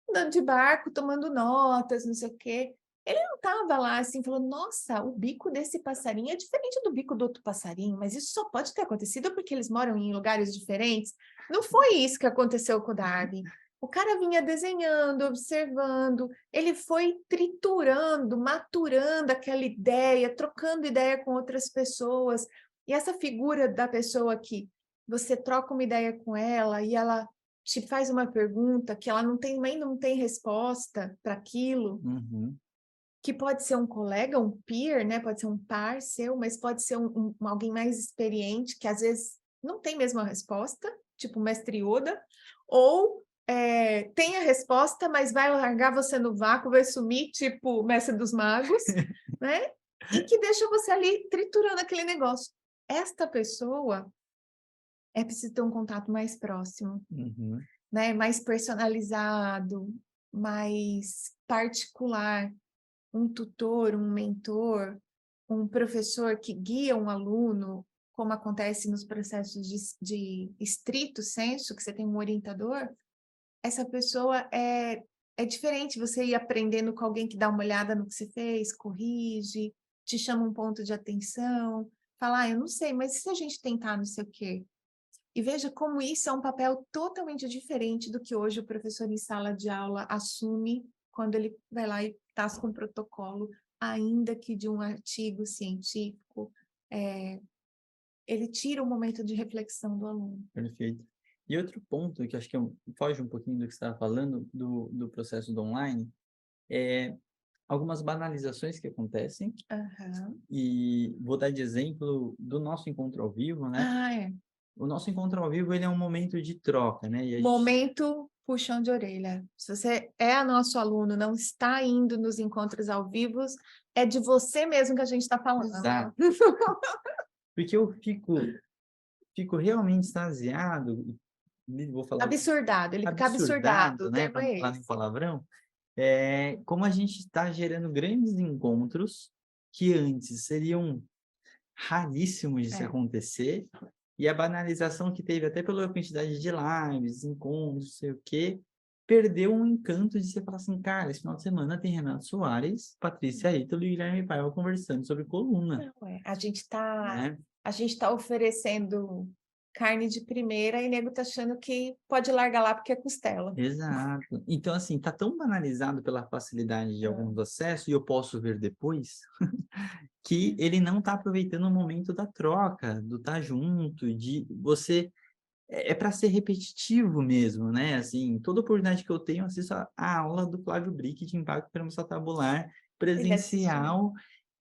andando de barco, tomando notas, não sei o quê. Ele não estava lá assim, falando, nossa, o bico desse passarinho é diferente do bico do outro passarinho, mas isso só pode ter acontecido porque eles moram em lugares diferentes. Não foi isso que aconteceu com o Darwin. O cara vinha desenhando, observando, ele foi triturando, maturando aquela ideia, trocando ideia com outras pessoas. E essa figura da pessoa que você troca uma ideia com ela e ela te faz uma pergunta que ela não tem resposta para aquilo, Uhum, que pode ser um colega, um peer, né? Pode ser um par seu, mas pode ser alguém mais experiente, que às vezes não tem mesmo a resposta, tipo o mestre Yoda, ou tem a resposta, mas vai largar você no vácuo, vai sumir, tipo o mestre dos magos, né? E que deixa você ali triturando aquele negócio. Esta pessoa é preciso ter um contato mais próximo, uhum, né? Mais personalizado, mais particular. um tutor, um mentor, um professor que guia um aluno, como acontece nos processos de estrito senso, que você tem um orientador, essa pessoa é diferente você ir aprendendo com alguém que dá uma olhada no que você fez, corrige, te chama um ponto de atenção, fala, eu não sei, mas e se a gente tentar não sei o quê? E veja como isso é um papel totalmente diferente do que hoje o professor em sala de aula assume quando ele vai lá e tasca um protocolo, ainda que de um artigo científico, ele tira o momento de reflexão do aluno. Perfeito. E outro ponto que acho que foge um pouquinho do que você estava falando, do processo do online, é algumas banalizações que acontecem, Aham. e vou dar de exemplo do nosso encontro ao vivo, né? Ah, é. O nosso encontro ao vivo, ele é um momento de troca, né? E a gente... Momento puxão de orelha. Se você é nosso aluno, não está indo nos encontros ao vivo, é de você mesmo que a gente está falando. Exato. Porque eu fico realmente extasiado, vou falar Absurdado, ele fica absurdado, absurdado, o né, termo para não é falar em esse. palavrão, como a gente está gerando grandes encontros que antes seriam raríssimos de se É. acontecer, e a banalização que teve até pela quantidade de lives, encontros, não sei o quê, perdeu um encanto de você falar assim, cara, esse final de semana tem Renato Soares, Patrícia Ítalo e Guilherme Paiva conversando sobre coluna, Não, é. A né? gente tá oferecendo carne de primeira e nego tá achando que pode largar lá porque é costela. Exato. Então, assim, tá tão banalizado pela facilidade de É. alguns acessos, e eu posso ver depois, que ele não está aproveitando o momento da troca, do estar junto, de você... É para ser repetitivo mesmo, né? Assim, toda oportunidade que eu tenho, eu assisto a aula do Flávio Brick de Impacto Tabular Ele assistiu. presencial,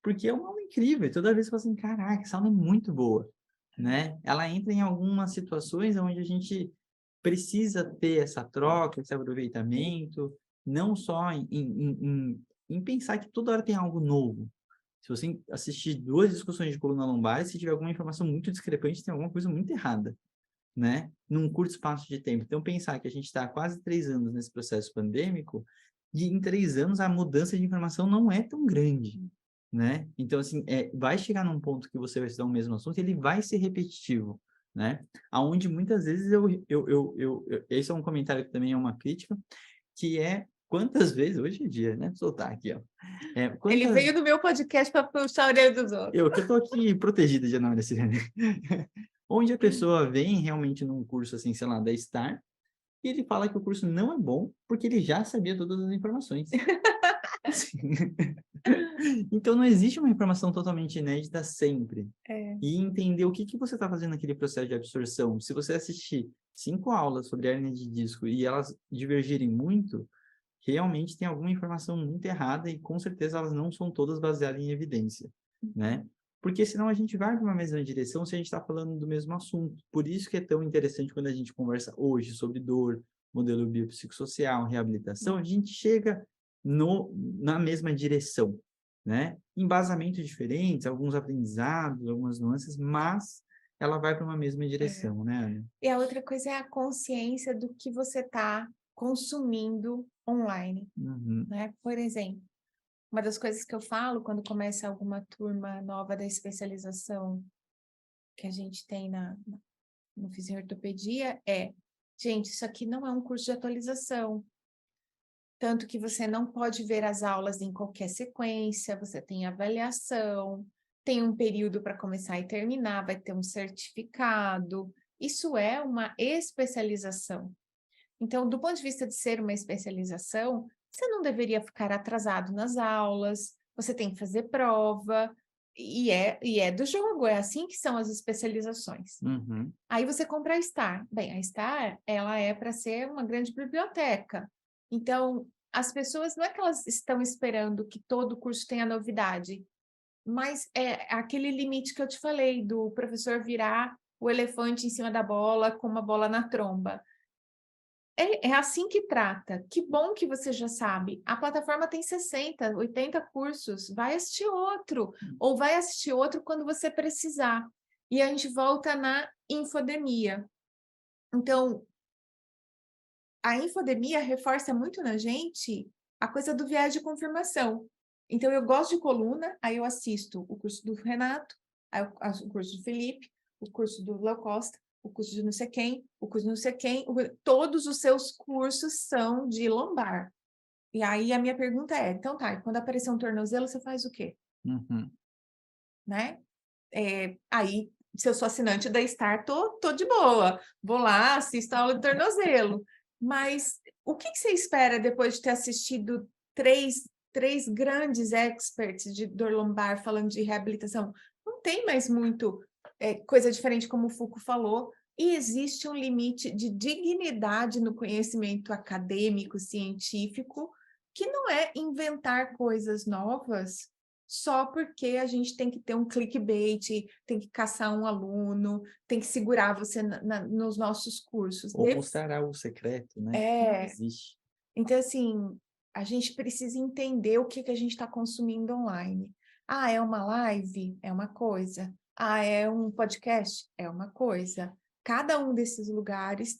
porque é uma aula incrível. Toda vez eu falo assim, caraca, essa aula é muito boa, né? Ela entra em algumas situações onde a gente precisa ter essa troca, esse aproveitamento, não só em pensar que toda hora tem algo novo. Se você assistir 2 discussões de coluna lombar, se tiver alguma informação muito discrepante, tem alguma coisa muito errada, né? Num curto espaço de tempo. Então, pensar que a gente está há quase 3 anos nesse processo pandêmico, e em 3 anos a mudança de informação não é tão grande, né? Então, assim, vai chegar num ponto que você vai estudar o mesmo assunto, ele vai ser repetitivo, né? Aonde muitas vezes esse é um comentário que também é uma crítica, que é quantas vezes, hoje em dia, né? Vou soltar aqui, ó. Ele Quantas... veio no meu podcast para puxar a orelha dos outros. Eu que estou aqui protegido de Ana Sirene. Onde a pessoa vem realmente num curso, assim, sei lá, da Star, e ele fala que o curso não é bom porque ele já sabia todas as informações. Assim. Então, não existe uma informação totalmente inédita sempre. É. E entender o que que você está fazendo naquele processo de absorção. Se você assistir 5 aulas sobre hernia de disco e elas divergirem muito, realmente tem alguma informação muito errada e com certeza elas não são todas baseadas em evidência, né? Porque senão a gente vai para uma mesma direção se a gente está falando do mesmo assunto. Por isso que é tão interessante quando a gente conversa hoje sobre dor, modelo biopsicossocial, reabilitação, a gente chega na mesma direção, né? Embasamentos diferentes, alguns aprendizados, algumas nuances, mas ela vai para uma mesma É. direção, né, Ana? E a outra coisa é a consciência do que você está consumindo online, Uhum, né? Por exemplo, uma das coisas que eu falo quando começa alguma turma nova da especialização que a gente tem no fisiortopedia é, gente, isso aqui não é um curso de atualização, tanto que você não pode ver as aulas em qualquer sequência, você tem avaliação, tem um período para começar e terminar, vai ter um certificado. Isso é uma especialização. Então, do ponto de vista de ser uma especialização, você não deveria ficar atrasado nas aulas, você tem que fazer prova, e é do jogo, é assim que são as especializações. uhum, Aí você compra a Star. Bem, a Star, ela é para ser uma grande biblioteca. Então, as pessoas, não é que elas estão esperando que todo curso tenha novidade, mas é aquele limite que eu te falei, do professor virar o elefante em cima da bola com uma bola na tromba. É assim que trata. Que bom que você já sabe. A plataforma tem 60, 80 cursos. Vai assistir outro. Ou vai assistir outro quando você precisar. E a gente volta na infodemia. Então, a infodemia reforça muito na gente a coisa do viés de confirmação. Então, eu gosto de coluna, aí eu assisto o curso do Renato, aí o curso do Felipe, o curso do Léo Costa, o curso de não sei quem, o curso de não sei quem, todos os seus cursos são de lombar. E aí a minha pergunta é, então tá, quando aparecer um tornozelo, você faz o quê? Uhum. Né? Aí, se eu sou assinante da Star, tô de boa. Vou lá, assisto a aula de tornozelo. Mas o que você espera depois de ter assistido três grandes experts de dor lombar falando de reabilitação? Não tem mais muito coisa diferente, como o Foucault falou, e existe um limite de dignidade no conhecimento acadêmico, científico, que não é inventar coisas novas só porque a gente tem que ter um clickbait, tem que caçar um aluno, tem que segurar você nos nossos cursos. Ou mostrar algo secreto, né? É, Existe. então, assim, a gente precisa entender o que a gente está consumindo online. Ah, é uma live? É uma coisa. Ah, é um podcast? É uma coisa. Cada um desses lugares,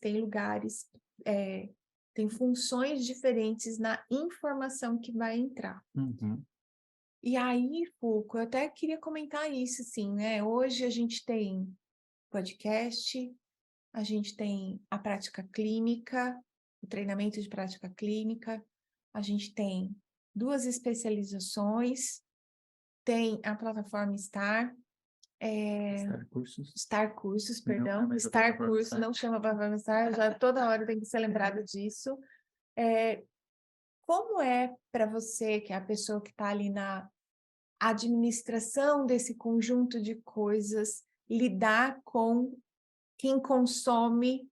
tem funções diferentes na informação que vai entrar. Uhum. E aí, Foucault, eu até queria comentar isso, assim, né? Hoje a gente tem podcast, a gente tem a prática clínica, o treinamento de prática clínica, a gente tem 2 especializações, tem a plataforma Star Cursos. Star Cursos, Não, não é perdão, mais a Star plataforma Cursos, Star. não chama plataforma Star, já toda hora tem que ser lembrado disso. Como é para você, que é a pessoa que está ali na administração desse conjunto de coisas, lidar com quem consome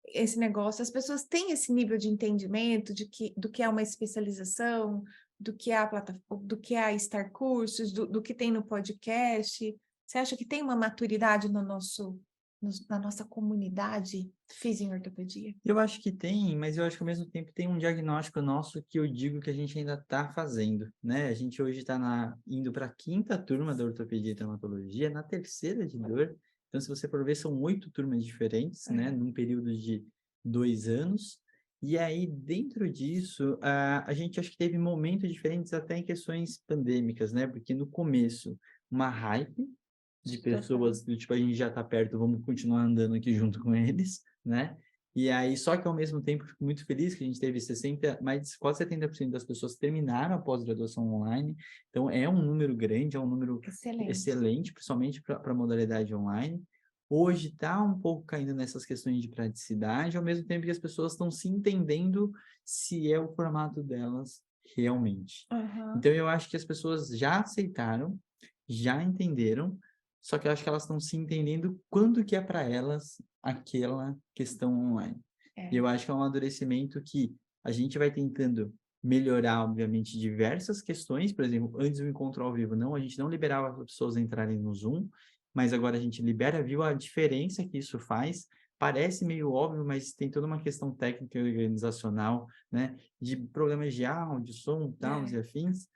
esse negócio? As pessoas têm esse nível de entendimento do que é uma especialização, do que é a plataforma, do que é a Star Cursos, do que tem no podcast? Você acha que tem uma maturidade na nossa comunidade em ortopedia? Eu acho que tem, mas eu acho que ao mesmo tempo tem um diagnóstico nosso que eu digo que a gente ainda está fazendo, né? A gente hoje está indo para a 5ª turma da ortopedia e traumatologia, na 3ª de dor. Então, se você for ver, são 8 turmas diferentes, né? Num período de 2 anos. E aí, dentro disso, a gente acho que teve momentos diferentes até em questões pandêmicas, né? Porque no começo, uma hype de pessoas, do tipo, a gente já está perto, vamos continuar andando aqui junto com eles, né? E aí, só que ao mesmo tempo, fico muito feliz que a gente teve mais de quase 70% das pessoas terminaram a pós-graduação online. Então, é um número grande, é um número excelente, principalmente para a modalidade online. Hoje está um pouco caindo nessas questões de praticidade, ao mesmo tempo que as pessoas estão se entendendo se é o formato delas realmente. Então, eu acho que as pessoas já aceitaram, já entenderam, só que eu acho que elas estão se entendendo quando que é para elas aquela questão online. E eu acho que é um amadurecimento que a gente vai tentando melhorar, obviamente, diversas questões. Por exemplo, antes do encontro ao vivo, não, a gente não liberava as pessoas entrarem no Zoom, mas agora a gente libera, viu a diferença que isso faz. Parece meio óbvio, mas tem toda uma questão técnica e organizacional, né? De problemas de áudio, som, tal, e afins.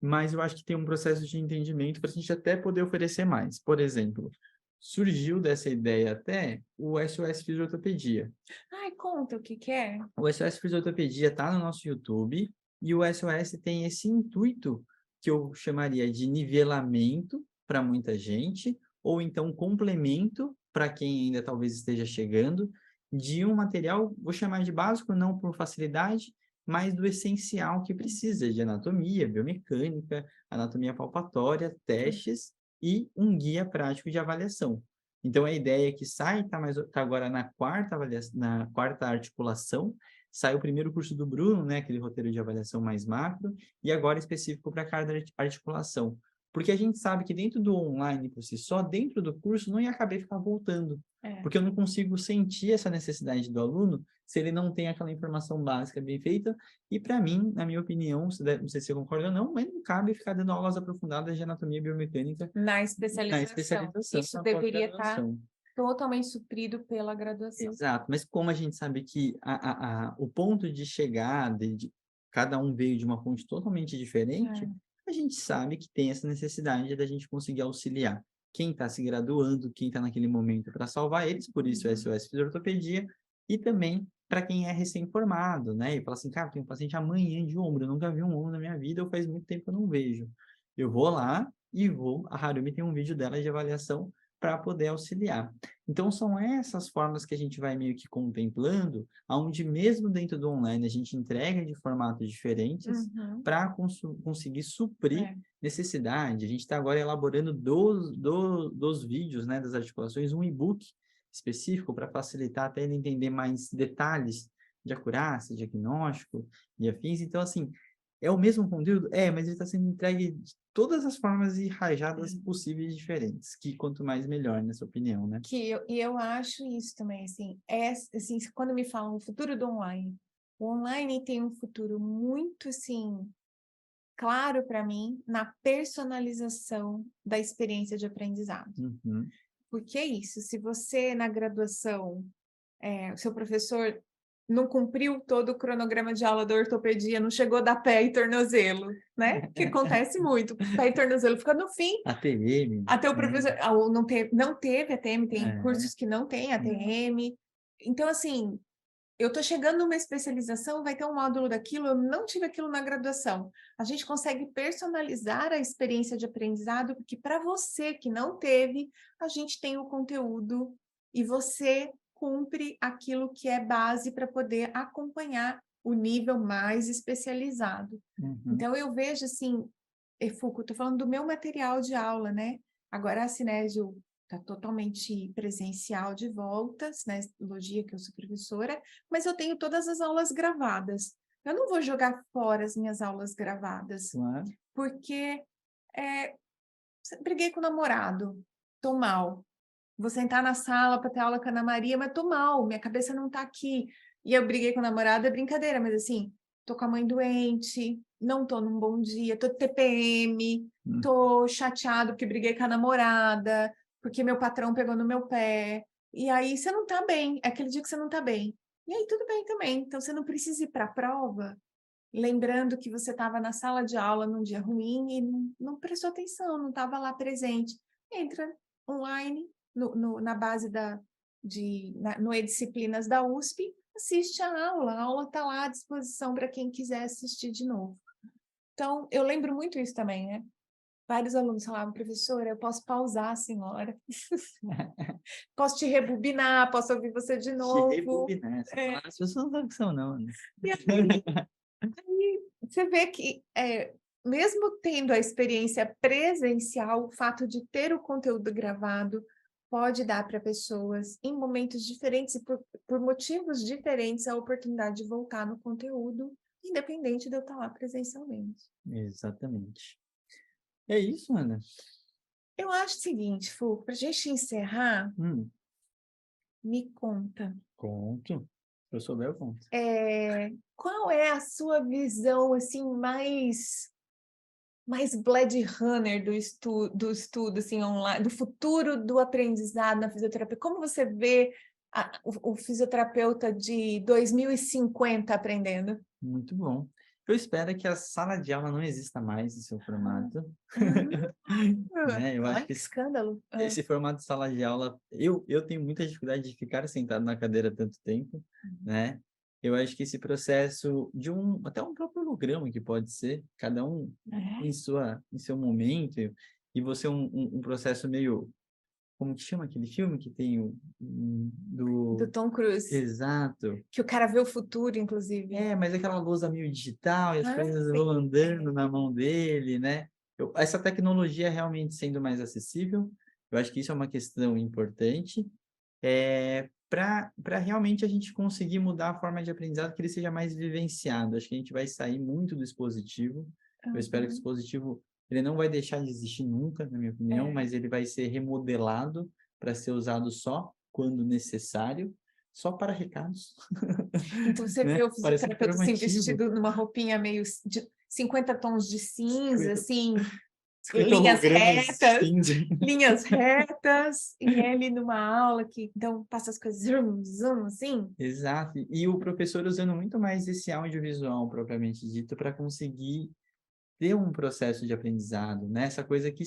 Mas eu acho que tem um processo de entendimento para a gente até poder oferecer mais. Por exemplo, surgiu dessa ideia até o SOS Fisiortopedia. Ai, conta o que é. O SOS Fisiortopedia está no nosso YouTube e o SOS tem esse intuito que eu chamaria de nivelamento para muita gente, ou então complemento para quem ainda talvez esteja chegando, de um material, vou chamar de básico, não por facilidade, mas do essencial que precisa de anatomia, biomecânica, anatomia palpatória, testes e um guia prático de avaliação. Então, a ideia é que tá agora na na quarta articulação, sai o primeiro curso do Bruno, né, aquele roteiro de avaliação mais macro, e agora específico para cada articulação. Porque a gente sabe que dentro do online por si só, dentro do curso, não ia caber ficar voltando. Porque eu não consigo sentir essa necessidade do aluno se ele não tem aquela informação básica bem feita. E para mim, na minha opinião, não sei se você concorda ou não, mas não cabe ficar dando aulas aprofundadas de anatomia biomecânica Na especialização. Isso na deveria estar pós-graduação. totalmente suprido pela graduação. Exato, mas como a gente sabe que o ponto de chegada, cada um veio de uma fonte totalmente diferente, a gente sabe que tem essa necessidade da gente conseguir auxiliar quem está se graduando, quem está naquele momento para salvar eles, por isso o SOS Fisiortopedia, E também para quem é recém-formado, né? E fala assim, cara, tem um paciente amanhã de ombro, eu nunca vi um ombro na minha vida, ou faz muito tempo que eu não vejo. Eu vou lá e a Harumi tem um vídeo dela de avaliação para poder auxiliar. Então, são essas formas que a gente vai meio que contemplando, onde mesmo dentro do online a gente entrega de formatos diferentes Uhum. para conseguir suprir É. necessidade. A gente está agora elaborando dos vídeos, né, das articulações, um e-book específico para facilitar até ele entender mais detalhes de acurácia, diagnóstico e afins. Então, assim, é o mesmo conteúdo? É, mas ele está sendo entregue de todas as formas e rajadas possíveis e diferentes, que quanto mais melhor, nessa opinião, né? E eu acho isso também, assim, assim, quando me falam o futuro do online, o online tem um futuro muito, assim, claro para mim, na personalização da experiência de aprendizado. Uhum. Porque é isso, se você na graduação, o seu professor não cumpriu todo o cronograma de aula da ortopedia, não chegou a dar pé e tornozelo, né? Que acontece muito, pé e tornozelo fica no fim. ATM, Até o né? professor não teve ATM, tem É. cursos que não tem ATM. Então, assim, eu estou chegando numa especialização, vai ter um módulo daquilo, eu não tive aquilo na graduação. A gente consegue personalizar a experiência de aprendizado, porque para você que não teve, a gente tem o conteúdo e você cumpre aquilo que é base para poder acompanhar o nível mais especializado. Uhum. Então, eu vejo assim, Foucault, estou falando do meu material de aula, né? Agora a Cinésio está totalmente presencial de volta, Cinesiologia, que eu sou professora, mas eu tenho todas as aulas gravadas. Eu não vou jogar fora as minhas aulas gravadas, Claro. porque briguei com o namorado, tô mal. Vou sentar na sala para ter aula com a Ana Maria, mas tô mal, minha cabeça não tá aqui. E eu briguei com o namorado, é brincadeira, mas assim, tô com a mãe doente, não tô num bom dia, tô TPM, Hum. tô chateado porque briguei com a namorada, porque meu patrão pegou no meu pé. E aí você não tá bem, é aquele dia que você não tá bem. E aí tudo bem também. Então você não precisa ir para a prova lembrando que você estava na sala de aula num dia ruim e não prestou atenção, não estava lá presente. Entra online, na base no E-Disciplinas da USP, assiste a aula está lá à disposição para quem quiser assistir de novo. Então, eu lembro muito isso também, né? Vários alunos falavam, professora, eu posso pausar a senhora, posso te rebobinar, posso ouvir você de Te novo. rebobinar. As pessoas não sabem o que são, não, né? E aí você vê que, mesmo tendo a experiência presencial, o fato de ter o conteúdo gravado pode dar para pessoas, em momentos diferentes e por motivos diferentes, a oportunidade de voltar no conteúdo, independente de eu estar lá presencialmente. Exatamente. É isso, Ana. Eu acho o seguinte, Fu, para a gente encerrar, Hum, me conta, conto. Se eu souber, eu conto. qual é a sua visão assim mais Blade Runner do estudo assim, online, do futuro do aprendizado na fisioterapia? Como você vê o fisioterapeuta de 2050 aprendendo? Muito bom. Eu espero que a sala de aula não exista mais em seu formato. Né? Eu acho Ai, que que escândalo. esse formato de sala de aula, eu tenho muita dificuldade de ficar sentado na cadeira tanto tempo, né? Eu acho que esse processo de até um próprio holograma que pode ser, cada um em seu momento, e você um processo meio, como que chama aquele filme que tem Do do... Tom Cruise, Exato. que o cara vê o futuro, inclusive. É, mas aquela lousa meio digital e as Ah, coisas vão sim. andando na mão dele, né? Essa tecnologia realmente sendo mais acessível, eu acho que isso é uma questão importante, para realmente a gente conseguir mudar a forma de aprendizado, que ele seja mais vivenciado. Acho que a gente vai sair muito do dispositivo. Eu espero que o Uhum. dispositivo ele não vai deixar de existir nunca, na minha opinião, É. mas ele vai ser remodelado para ser usado só quando necessário, só para recados, Então você vê né? o Parece fisioterapeuta assim, informativo. vestido numa roupinha meio de 50 tons de cinza, 50, assim, 50 linhas hologramas retas, cinza. linhas retas, e ele numa aula que então passa as coisas zoom, zoom, assim. Exato. E o professor usando muito mais esse audiovisual propriamente dito para conseguir ter um processo de aprendizado, né? Essa coisa que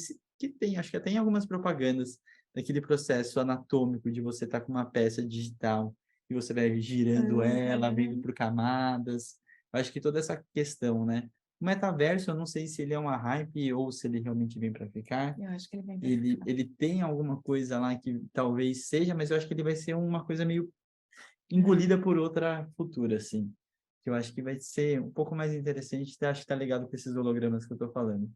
tem, acho que até em algumas propagandas, daquele processo anatômico de você estar com uma peça digital e você vai girando ela, vindo por camadas. Eu acho que toda essa questão, né? O metaverso, eu não sei se ele é uma hype ou se ele realmente vem para ficar. Eu acho que ele vem pra Ele, ficar. ele tem alguma coisa lá que talvez seja, mas eu acho que ele vai ser uma coisa meio engolida por outra futura, assim. Que eu acho que vai ser um pouco mais interessante, acho que tá ligado com esses hologramas que eu tô falando.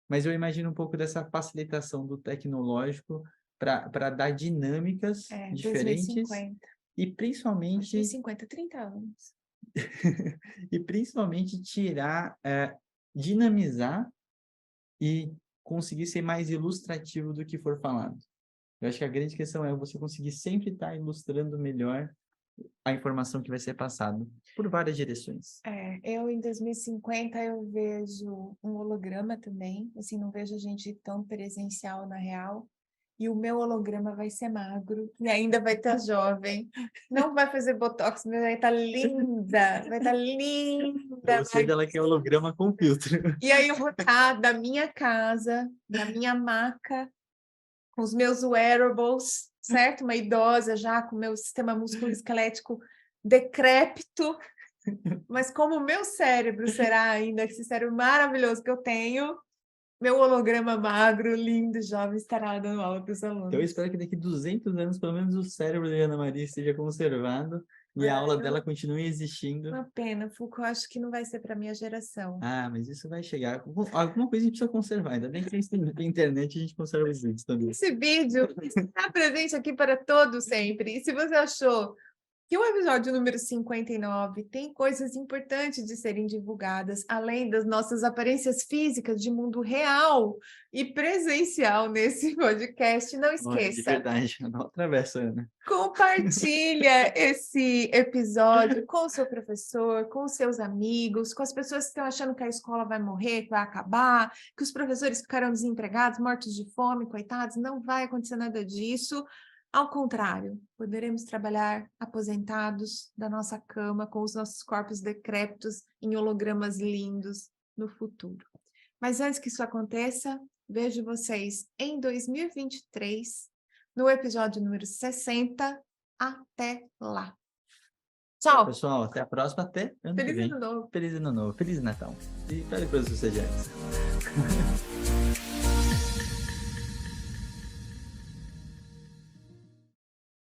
Mas eu imagino um pouco dessa facilitação do tecnológico para dar dinâmicas diferentes 2050. e principalmente 2050, 30 anos. e principalmente dinamizar e conseguir ser mais ilustrativo do que for falado. Eu acho que a grande questão é você conseguir sempre estar ilustrando melhor a informação que vai ser passada por várias direções. Eu em 2050 eu vejo um holograma também, assim, não vejo a gente tão presencial na real, e o meu holograma vai ser magro, e ainda vai estar jovem, não vai fazer botox, mas vai estar linda, vai estar linda. Ou seja, ela quer holograma com filtro. E aí eu vou estar da minha casa, da minha maca, com os meus wearables, certo? Uma idosa já, com meu sistema musculoesquelético decrépito, mas como o meu cérebro será ainda esse cérebro maravilhoso que eu tenho, meu holograma magro, lindo, jovem, estará dando aula para os alunos. Então eu espero que daqui 200 anos, pelo menos o cérebro de Ana Maria esteja conservado e a aula dela continue existindo. Uma pena, Foucault, eu acho que não vai ser para minha geração. Ah, mas isso vai chegar. Alguma coisa a gente precisa conservar. Ainda bem que tem internet e a gente conserva os vídeos também. Esse vídeo está presente aqui para todos sempre. E se você achou que o episódio número 59 tem coisas importantes de serem divulgadas, além das nossas aparências físicas de mundo real e presencial nesse podcast, não Olha, de esqueça. verdade, não atravessa, Ana. Compartilha esse episódio com o seu professor, com os seus amigos, com as pessoas que estão achando que a escola vai morrer, que vai acabar, que os professores ficarão desempregados, mortos de fome, coitados. Não vai acontecer nada disso. Ao contrário, poderemos trabalhar aposentados da nossa cama, com os nossos corpos decrépitos em hologramas lindos no futuro. Mas antes que isso aconteça, vejo vocês em 2023, no episódio número 60. Até lá. Tchau. Pessoal, até a próxima. Até ano que Feliz vem. ano novo. Feliz ano novo. Feliz Natal. E para depois você já.